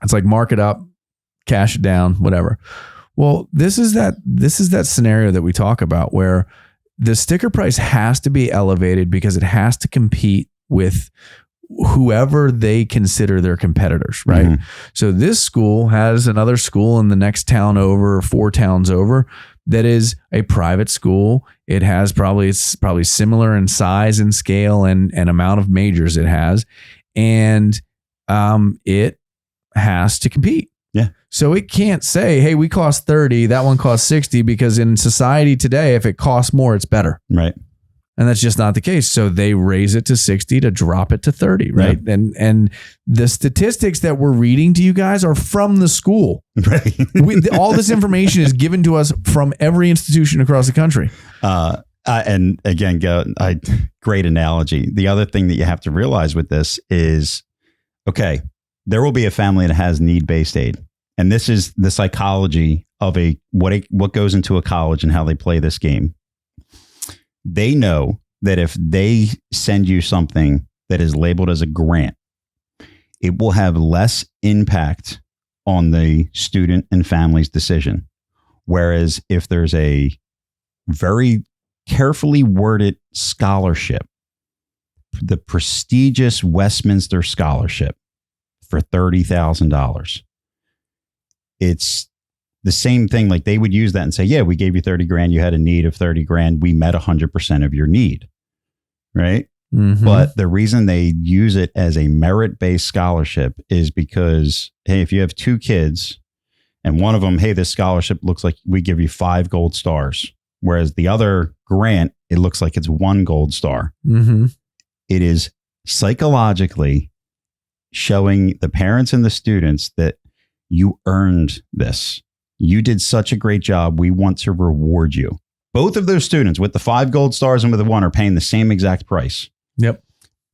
It's like mark it up, cash it down, whatever. Well, this is that scenario that we talk about where the sticker price has to be elevated because it has to compete with whoever they consider their competitors, right? So this school has another school in the next town over, 4 towns over, that is a private school. It's probably similar in size and scale and amount of majors it has, and it has to compete. Yeah. So it can't say, hey, we cost 30, that one costs 60, because in society today, if it costs more, it's better. Right. And that's just not the case. So they raise it to 60 to drop it to 30, right? Yeah. And the statistics that we're reading to you guys are from the school. Right. All this information is given to us from every institution across the country. And again, great analogy. The other thing that you have to realize with this is, okay, there will be a family that has need-based aid. And this is the psychology of what goes into a college and how they play this game. They know that if they send you something that is labeled as a grant, it will have less impact on the student and family's decision. Whereas if there's a very carefully worded scholarship, the prestigious Westminster scholarship for $30,000, it's the same thing. Like they would use that and say, yeah, we gave you 30 grand. You had a need of 30 grand. We met 100% of your need. Right. But the reason they use it as a merit-based scholarship is because, hey, if you have 2 kids and one of them, hey, this scholarship looks like we give you 5 gold stars. Whereas the other grant, it looks like it's 1 gold star. it is psychologically showing the parents and the students that you earned this. You did such a great job. We want to reward you. Both of those students with the 5 gold stars and with the 1 are paying the same exact price. Yep.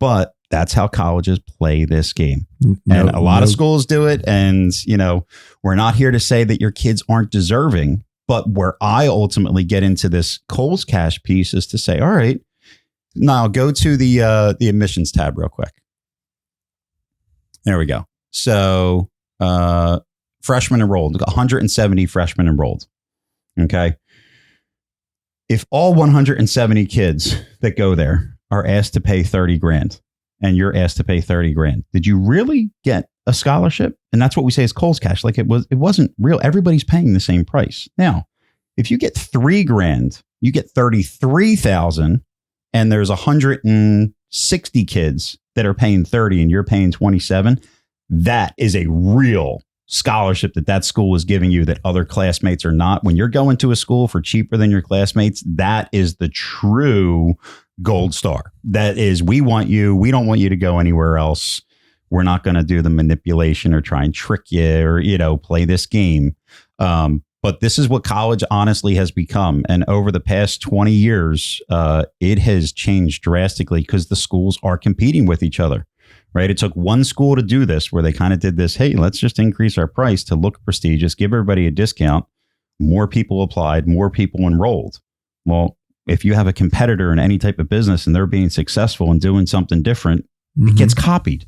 But that's how colleges play this game. And a lot of schools do it. And, you know, we're not here to say that your kids aren't deserving. But where I ultimately get into this Kohl's Cash piece is to say, all right, now go to the admissions tab real quick. There we go. So freshmen enrolled, 170 freshmen enrolled. Okay. If all 170 kids that go there are asked to pay 30 grand and you're asked to pay 30 grand, did you really get a scholarship? And that's what we say is Kohl's Cash. Like it wasn't real. Everybody's paying the same price. Now, if you get 3 grand, you get 33,000 and there's 160 kids that are paying 30 and you're paying 27. That is a real scholarship that school is giving you that other classmates are not. When you're going to a school for cheaper than your classmates, that is the true gold star. That is, we want you. We don't want you to go anywhere else. We're not going to do the manipulation or try and trick you or, you know, play this game. But this is what college honestly has become. And over the past 20 years, it has changed drastically because the schools are competing with each other. Right. It took one school to do this where they kind of did this. Hey, let's just increase our price to look prestigious, give everybody a discount. More people applied, more people enrolled. Well, if you have a competitor in any type of business and they're being successful and doing something different, it gets copied.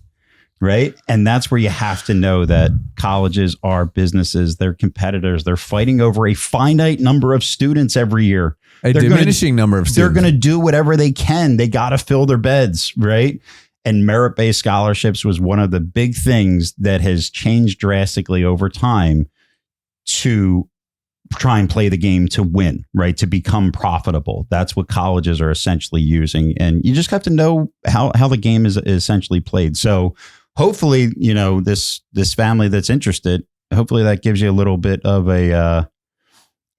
Right. And that's where you have to know that colleges are businesses. They're competitors. They're fighting over a finite number of students every year. A diminishing number of students. They're going to do whatever they can. They got to fill their beds. Right. And merit-based scholarships was one of the big things that has changed drastically over time to try and play the game to win, right? To become profitable. That's what colleges are essentially using. And you just have to know how the game is essentially played. So hopefully, you know, this family that's interested, hopefully that gives you a little bit of a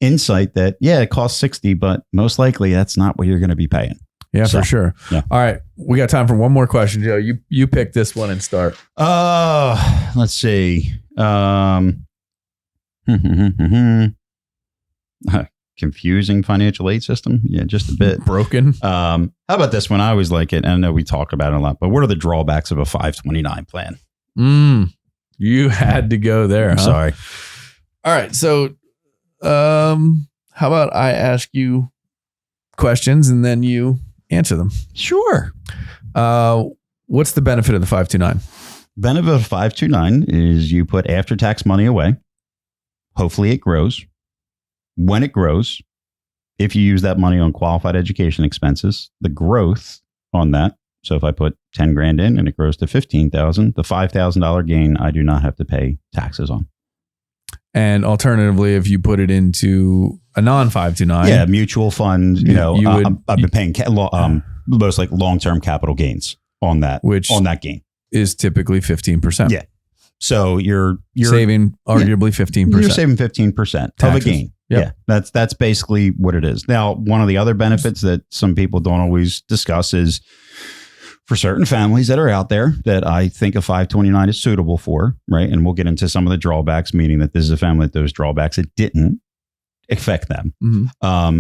insight that, yeah, it costs 60, but most likely that's not what you're going to be paying. Yeah, so, for sure. Yeah. All right. We got time for one more question, Joe. You pick this one and start. Let's see. Confusing financial aid system. Yeah, just a bit. Broken. How about this one? I always like it. And I know we talk about it a lot, but what are the drawbacks of a 529 plan? You had to go there. I'm sorry. All right. So how about I ask you questions and then you answer them? Sure. What's the benefit of the 529? Benefit of 529 is you put after-tax money away. Hopefully it grows. When it grows, if you use that money on qualified education expenses, the growth on that. So if I put 10 grand in and it grows to 15,000, the $5,000 gain, I do not have to pay taxes on. And alternatively, if you put it into a non-529, yeah, mutual fund, I've been paying most like long-term capital gains on that, on that gain is typically 15%. Yeah. So you're saving arguably 15%. You're saving 15% of a gain. Yep. Yeah. That's basically what it is. Now, one of the other benefits that some people don't always discuss is for certain families that are out there that I think a 529 is suitable for, right? And we'll get into some of the drawbacks, meaning that this is a family that those drawbacks, it didn't affect them. Mm-hmm.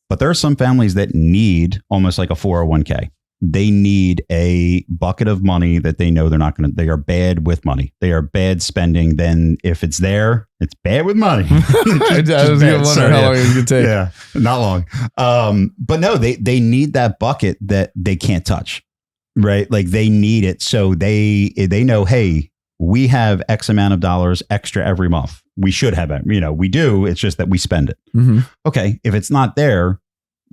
But there are some families that need almost like a 401k. They need a bucket of money that they know they are bad with money. They are bad spending. Then if it's there, it's bad with money. I was going to wonder how long it's going to take. Yeah, not long. But no, they need that bucket that they can't touch. Right. Like they need it. So they know, hey, we have X amount of dollars extra every month. We should have it. We do. It's just that we spend it. Mm-hmm. Okay. If it's not there,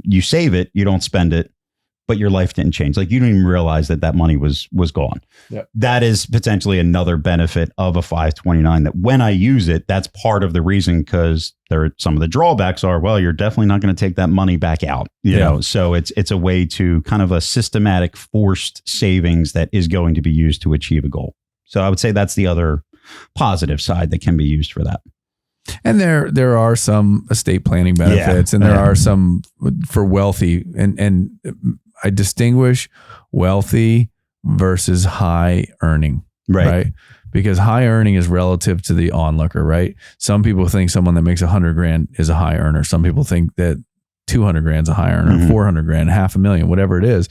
you save it. You don't spend it, but your life didn't change. Like you didn't even realize that money was gone. Yep. That is potentially another benefit of a 529 that when I use it, that's part of the reason, because some of the drawbacks are, well, you're definitely not going to take that money back out. You know, so it's a way to kind of a systematic forced savings that is going to be used to achieve a goal. So I would say that's the other positive side that can be used for that. And there are some estate planning benefits, and there are some for wealthy, and I distinguish wealthy versus high earning, right? Because high earning is relative to the onlooker, right? Some people think someone that makes $100,000 is a high earner. Some people think that 200 grand is a high earner, 400 grand, $500,000, whatever it is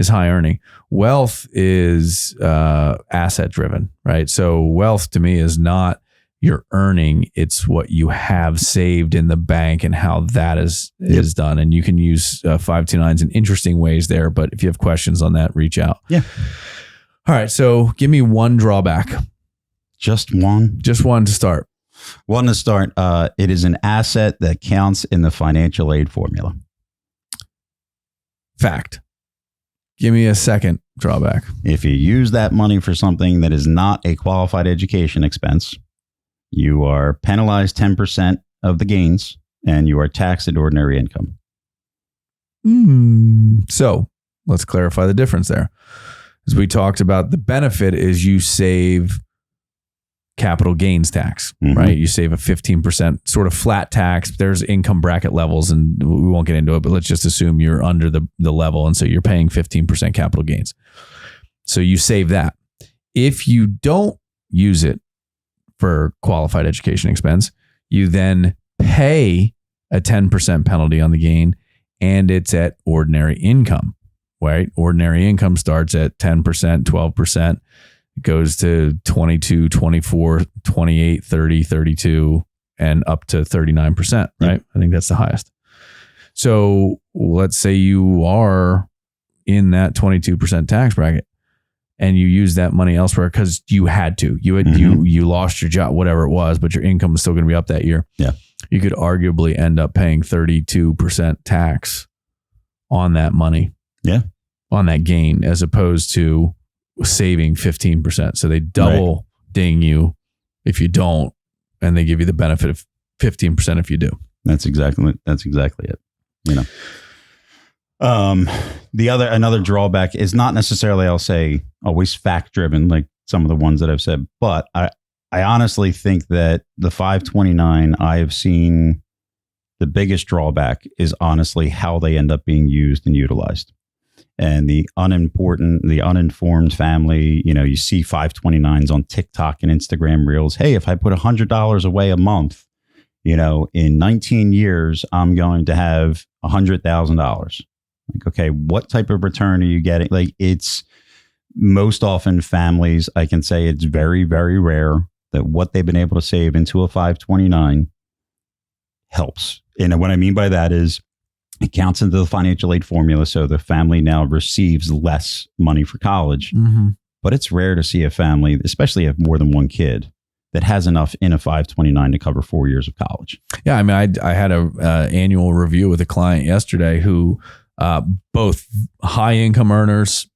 high earning. Wealth is asset driven, right? So wealth to me is not your earning, it's what you have saved in the bank and how that is done. And you can use 529s in interesting ways there. But if you have questions on that, reach out. Yeah. All right. So give me one drawback. Just one? Just one to start. One to start. It is an asset that counts in the financial aid formula. Fact. Give me a second drawback. If you use that money for something that is not a qualified education expense, you are penalized 10% of the gains and you are taxed at ordinary income. So let's clarify the difference there. As we talked about, the benefit is you save capital gains tax, right? You save a 15% sort of flat tax. There's income bracket levels and we won't get into it, but let's just assume you're under the level. And so you're paying 15% capital gains. So you save that. If you don't use it for qualified education expense, you then pay a 10% penalty on the gain and it's at ordinary income, right? Ordinary income starts at 10%, 12%. Goes to 22, 24, 28, 30, 32, and up to 39%, right? I think that's the highest. So let's say you are in that 22% tax bracket and you use that money elsewhere because you had to. You lost your job, whatever it was, but your income is still going to be up that year. Yeah. You could arguably end up paying 32% tax on that money. Yeah. On that gain, as opposed to saving 15%. So they double ding you if you don't, and they give you the benefit of 15% if you do. That's exactly it. You know, another drawback is not necessarily, I'll say, always fact driven, like some of the ones that I've said, but I honestly think that the 529, I have seen the biggest drawback is honestly how they end up being used and utilized. And the uninformed family, you know, you see 529s on TikTok and Instagram reels. Hey, if I put $100 away a month, you know, in 19 years, I'm going to have $100,000. Like, okay, what type of return are you getting? Like, it's most often families, I can say it's very, very rare that what they've been able to save into a 529 helps. And what I mean by that is, it counts into the financial aid formula, so the family now receives less money for college. But it's rare to see a family, especially if more than one kid, that has enough in a 529 to cover 4 years of college. Yeah, I mean, I had a annual review with a client yesterday who both high income earners,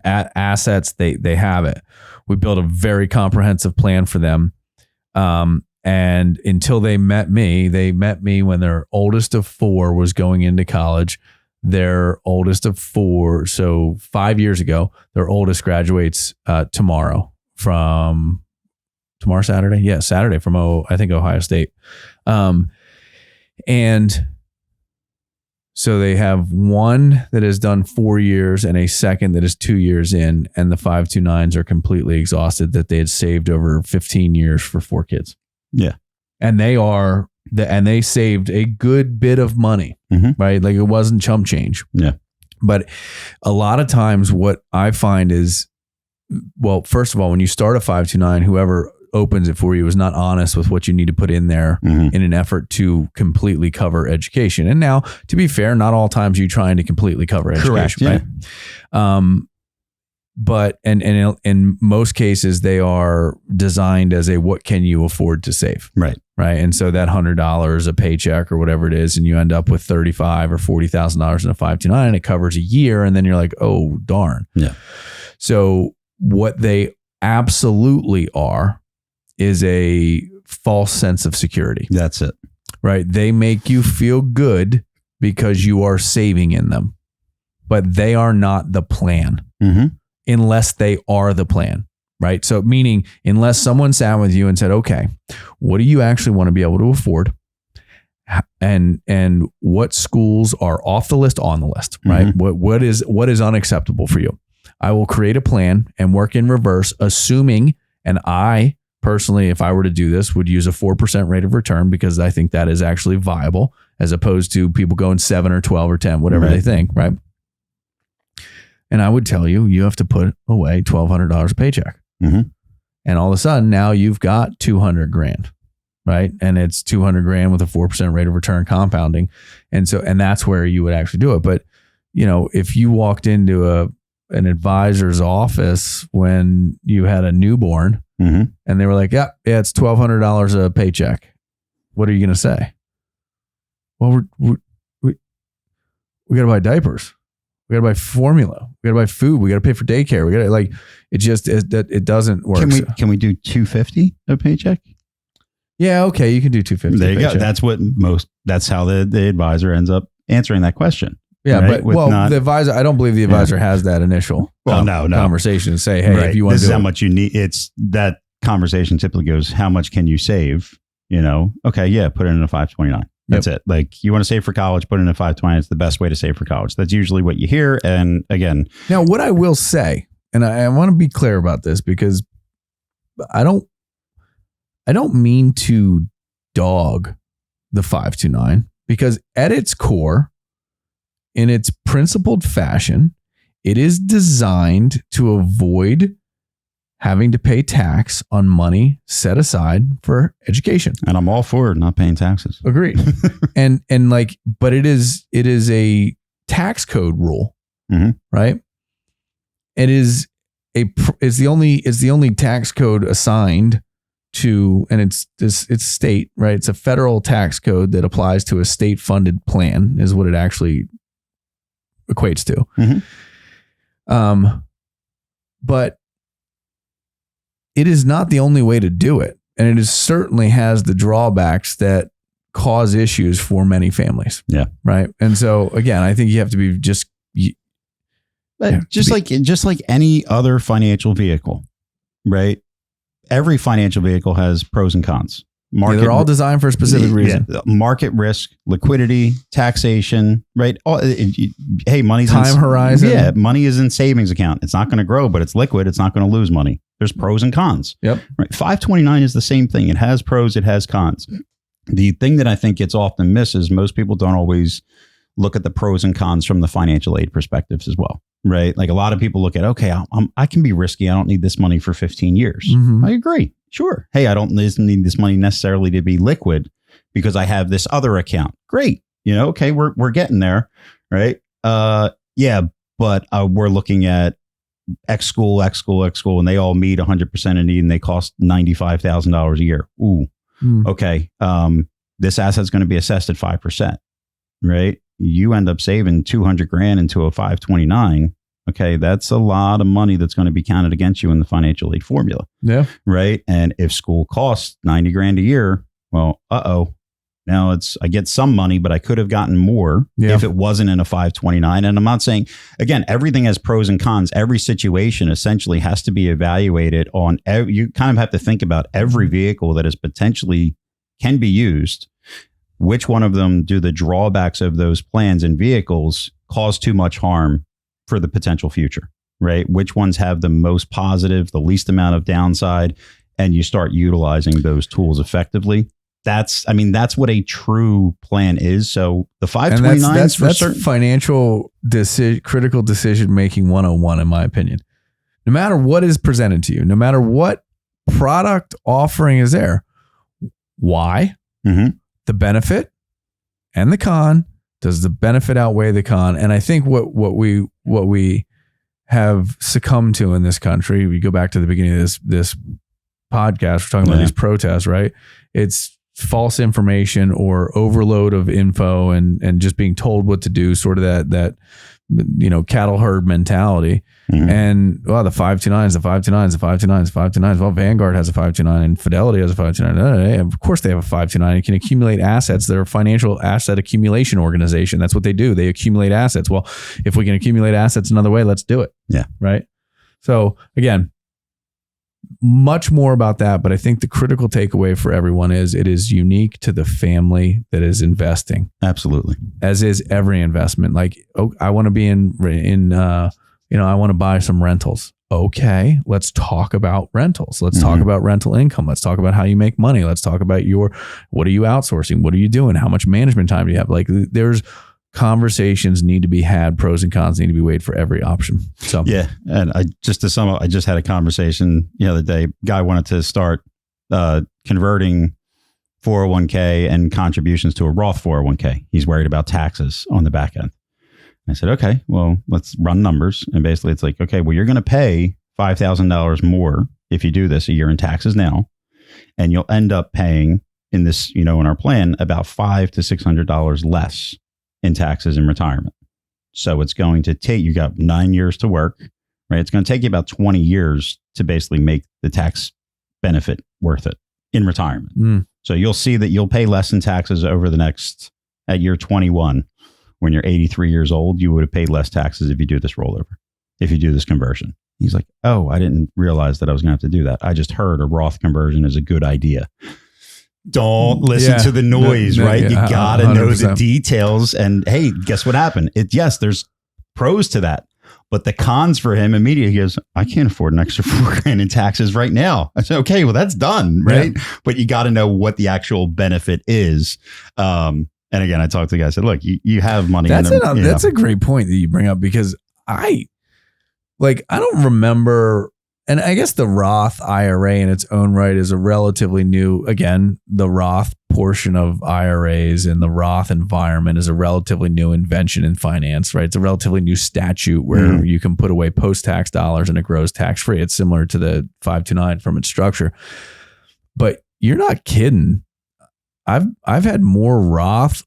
at assets, they have it. We built a very comprehensive plan for them. And until they met me when their oldest of 4 was going into college. Their oldest of 4, so 5 years ago, their oldest graduates tomorrow Saturday? Yeah, Saturday from I think Ohio State. And so they have one that has done 4 years and a second that is 2 years in, and the 529s are completely exhausted that they had saved over 15 years for 4 kids. Yeah. And they saved a good bit of money, right? Like, it wasn't chump change. Yeah. But a lot of times what I find is, well, first of all, when you start a 529, whoever opens it for you is not honest with what you need to put in there in an effort to completely cover education. And now, to be fair, not all times are you trying to completely cover education. Correct, right? But in most cases, they are designed as a what can you afford to save? Right. And so that $100 a paycheck or whatever it is, and you end up with $35,000 or $40,000 in a 529, and it covers a year, and then you're like, oh darn. Yeah. So what they absolutely are is a false sense of security. That's it. Right. They make you feel good because you are saving in them, but they are not the plan. Unless they are the plan, right? So meaning, unless someone sat with you and said, okay, what do you actually want to be able to afford? and what schools are off the list, on the list, right? What is unacceptable for you. I will create a plan and work in reverse, assuming, and I personally, if I were to do this, would use a 4% rate of return because I think that is actually viable as opposed to people going 7 or 12 or 10, whatever they think, right? And I would tell you, you have to put away $1,200 a paycheck. And all of a sudden now you've got 200 grand, right? And it's 200 grand with a 4% rate of return compounding. And that's where you would actually do it. But, you know, if you walked into an advisor's office when you had a newborn and they were like, yeah, it's $1,200 a paycheck, what are you going to say? Well, we got to buy diapers. We got to buy formula. We got to buy food. We got to pay for daycare. We got to it doesn't work. Can we do $250 a paycheck? Yeah. Okay. You can do $250. There you go. That's how the advisor ends up answering that question. Yeah. Right? But the advisor, I don't believe the advisor has that initial conversation to say, hey, if you want to do how much you need, it's that conversation typically goes, how much can you save? You know, okay. Yeah. Put it in a 529. That's it. Like, you want to save for college, put in a 520. It's the best way to save for college. That's usually what you hear. And again, now what I will say, and I want to be clear about this because I don't mean to dog the 529 because at its core, in its principled fashion, it is designed to avoid having to pay tax on money set aside for education. And I'm all for not paying taxes. Agreed. But it is a tax code rule, right? It is it's the only tax code assigned to, and it's state, right? It's a federal tax code that applies to a state funded plan is what it actually equates to. But it is not the only way to do it. And it certainly has the drawbacks that cause issues for many families. Yeah. Right. And so again, I think you have to be just like any other financial vehicle, right? Every financial vehicle has pros and cons. They're all designed for a specific reason. Market risk, liquidity, taxation, right? Hey, money's time horizon. Yeah, money is in savings account. It's not going to grow, but it's liquid. It's not going to lose money. There's pros and cons. Yep. Right. 529 is the same thing. It has pros. It has cons. The thing that I think gets often missed is most people don't always look at the pros and cons from the financial aid perspectives as well. Right. Like a lot of people look at, okay, I can be risky. I don't need this money for 15 years. I agree. Sure. Hey, I don't need this money necessarily to be liquid because I have this other account. Great. You know, okay, we're getting there. Right. Yeah. But we're looking at X school, and they all meet 100% of need and they cost $95,000 a year. Ooh. Okay. This asset's going to be assessed at 5%. Right. You end up saving 200 grand into a 529. Okay, that's a lot of money that's going to be counted against you in the financial aid formula. Yeah. Right. And if school costs 90 grand a year, well, now I get some money, but I could have gotten more if it wasn't in a 529. And I'm not saying, again, everything has pros and cons. Every situation essentially has to be evaluated on, you kind of have to think about every vehicle that is potentially can be used. Which one of them do the drawbacks of those plans and vehicles cause too much harm for the potential future, right? Which ones have the most positive, the least amount of downside, and you start utilizing those tools effectively. That's what a true plan is. So the 529 that's for certain financial critical decision making 101, in my opinion. No matter what is presented to you, no matter what product offering is there, why? The benefit and the con. Does the benefit outweigh the con? And I think what we have succumbed to in this country, we go back to the beginning of this podcast, we're talking about these protests, right? It's false information or overload of info and just being told what to do, sort of that cattle herd mentality. And the 529s. Well, Vanguard has a 529 and Fidelity has a 529. Of course they have a 529. It can accumulate assets. They're a financial asset accumulation organization. That's what they do. They accumulate assets. Well, if we can accumulate assets another way, let's do it. Yeah. Right. So again, much more about that, but I think the critical takeaway for everyone is it is unique to the family that is investing. Absolutely. As is every investment. Like, oh, I want to be I want to buy some rentals. Okay, let's talk about rentals. Let's talk about rental income. Let's talk about how you make money. Let's talk about what are you outsourcing? What are you doing? How much management time do you have? Like, there's conversations need to be had. Pros and cons need to be weighed for every option. So yeah, and just to sum up, I just had a conversation the other day. Guy wanted to start converting 401k and contributions to a Roth 401k. He's worried about taxes on the back end. I said, okay, well, let's run numbers. And basically it's like, okay, well, you're going to pay $5,000 more if you do this a year in taxes now. And you'll end up paying in this, in our plan, about $500 to $600 less in taxes in retirement. So it's going to take, you got 9 years to work, right? It's going to take you about 20 years to basically make the tax benefit worth it in retirement. So you'll see that you'll pay less in taxes over the next, at year 21. When you're 83 years old, you would have paid less taxes if you do this rollover, if you do this conversion. He's like, oh, I didn't realize that I was going to have to do that. I just heard a Roth conversion is a good idea. Don't listen to the noise, right? You got to know the details. And hey, guess what happened? Yes, there's pros to that. But the cons for him immediately, he goes, I can't afford an extra $4,000 in taxes right now. I said, okay, well, that's done, right? Yeah. But you got to know what the actual benefit is. And again, I talked to the guy. I said, look, you have money. That's a great point that you bring up, because I don't remember. And I guess the Roth IRA in its own right is a relatively new, again, the Roth portion of IRAs and the Roth environment is a relatively new invention in finance, right? It's a relatively new statute where you can put away post-tax dollars and it grows tax-free. It's similar to the 529 from its structure. But you're not kidding. I've had more Roth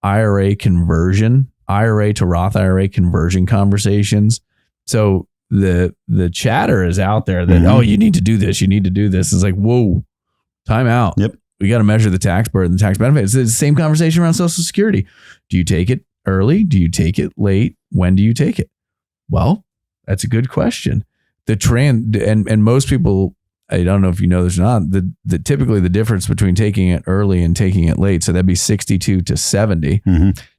IRA to Roth IRA conversion conversations. So the chatter is out there that, oh, you need to do this. You need to do this. It's like, whoa, time out. Yep. We got to measure the tax burden, the tax benefit. It's the same conversation around Social Security. Do you take it early? Do you take it late? When do you take it? Well, that's a good question. The trend, and most people, I don't know if you know this or not, the typically the difference between taking it early and taking it late, so that'd be 62 to 70.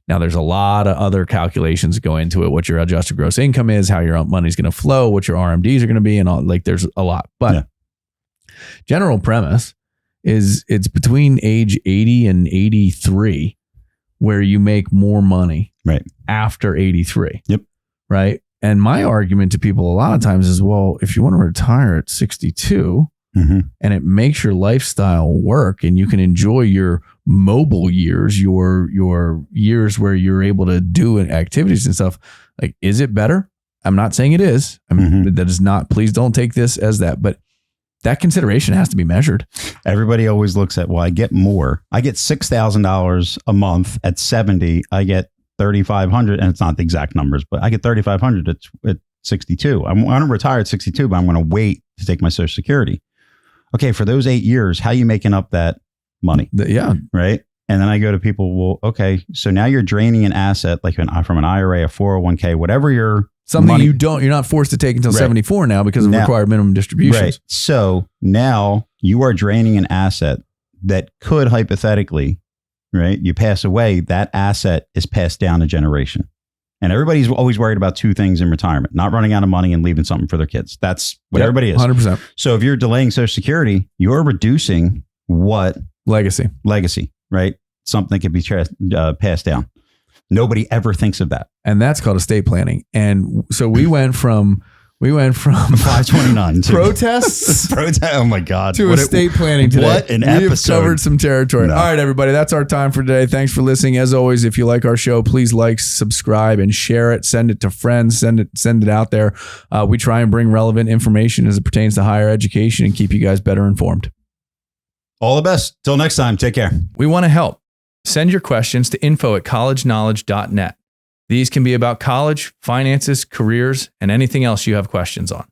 Now there's a lot of other calculations that go into it, what your adjusted gross income is, how your money's going to flow, what your RMDs are going to be, and all, like, there's a lot. But general premise is it's between age 80 and 83 where you make more money after 83. Right. And my argument to people a lot of times is, well, if you want to retire at 62 and it makes your lifestyle work and you can enjoy your mobile years, your years where you're able to do activities and stuff, like, is it better? I'm not saying it is. I mean, that is not, please don't take this as that, but that consideration has to be measured. Everybody always looks at, well, I get more. I get $6,000 a month at 70. I get $3,500, and it's not the exact numbers, but I get $3,500 at 62. I'm going to retire at 62, but I'm going to wait to take my Social Security. Okay, for those 8 years, how are you making up that money? Right. And then I go to people, well, okay, so now you're draining an asset like from an IRA, a 401k, whatever your something money, you're not forced to take until 74 now because of required minimum distributions. Right. So now you are draining an asset that could hypothetically, right? You pass away, that asset is passed down a generation. And everybody's always worried about two things in retirement: not running out of money and leaving something for their kids. That's what everybody is. 100%. So if you're delaying Social Security, you're reducing what? Legacy, right? Something that can be passed down. Nobody ever thinks of that. And that's called estate planning. And so we went from 529 to protests. Oh my God. To estate planning today. What an episode. We've covered some territory. No. All right, everybody. That's our time for today. Thanks for listening. As always, if you like our show, please like, subscribe, and share it. Send it to friends. Send it out there. We try and bring relevant information as it pertains to higher education and keep you guys better informed. All the best. Till next time. Take care. We want to help. Send your questions to info@collegeknowledge.net. These can be about college, finances, careers, and anything else you have questions on.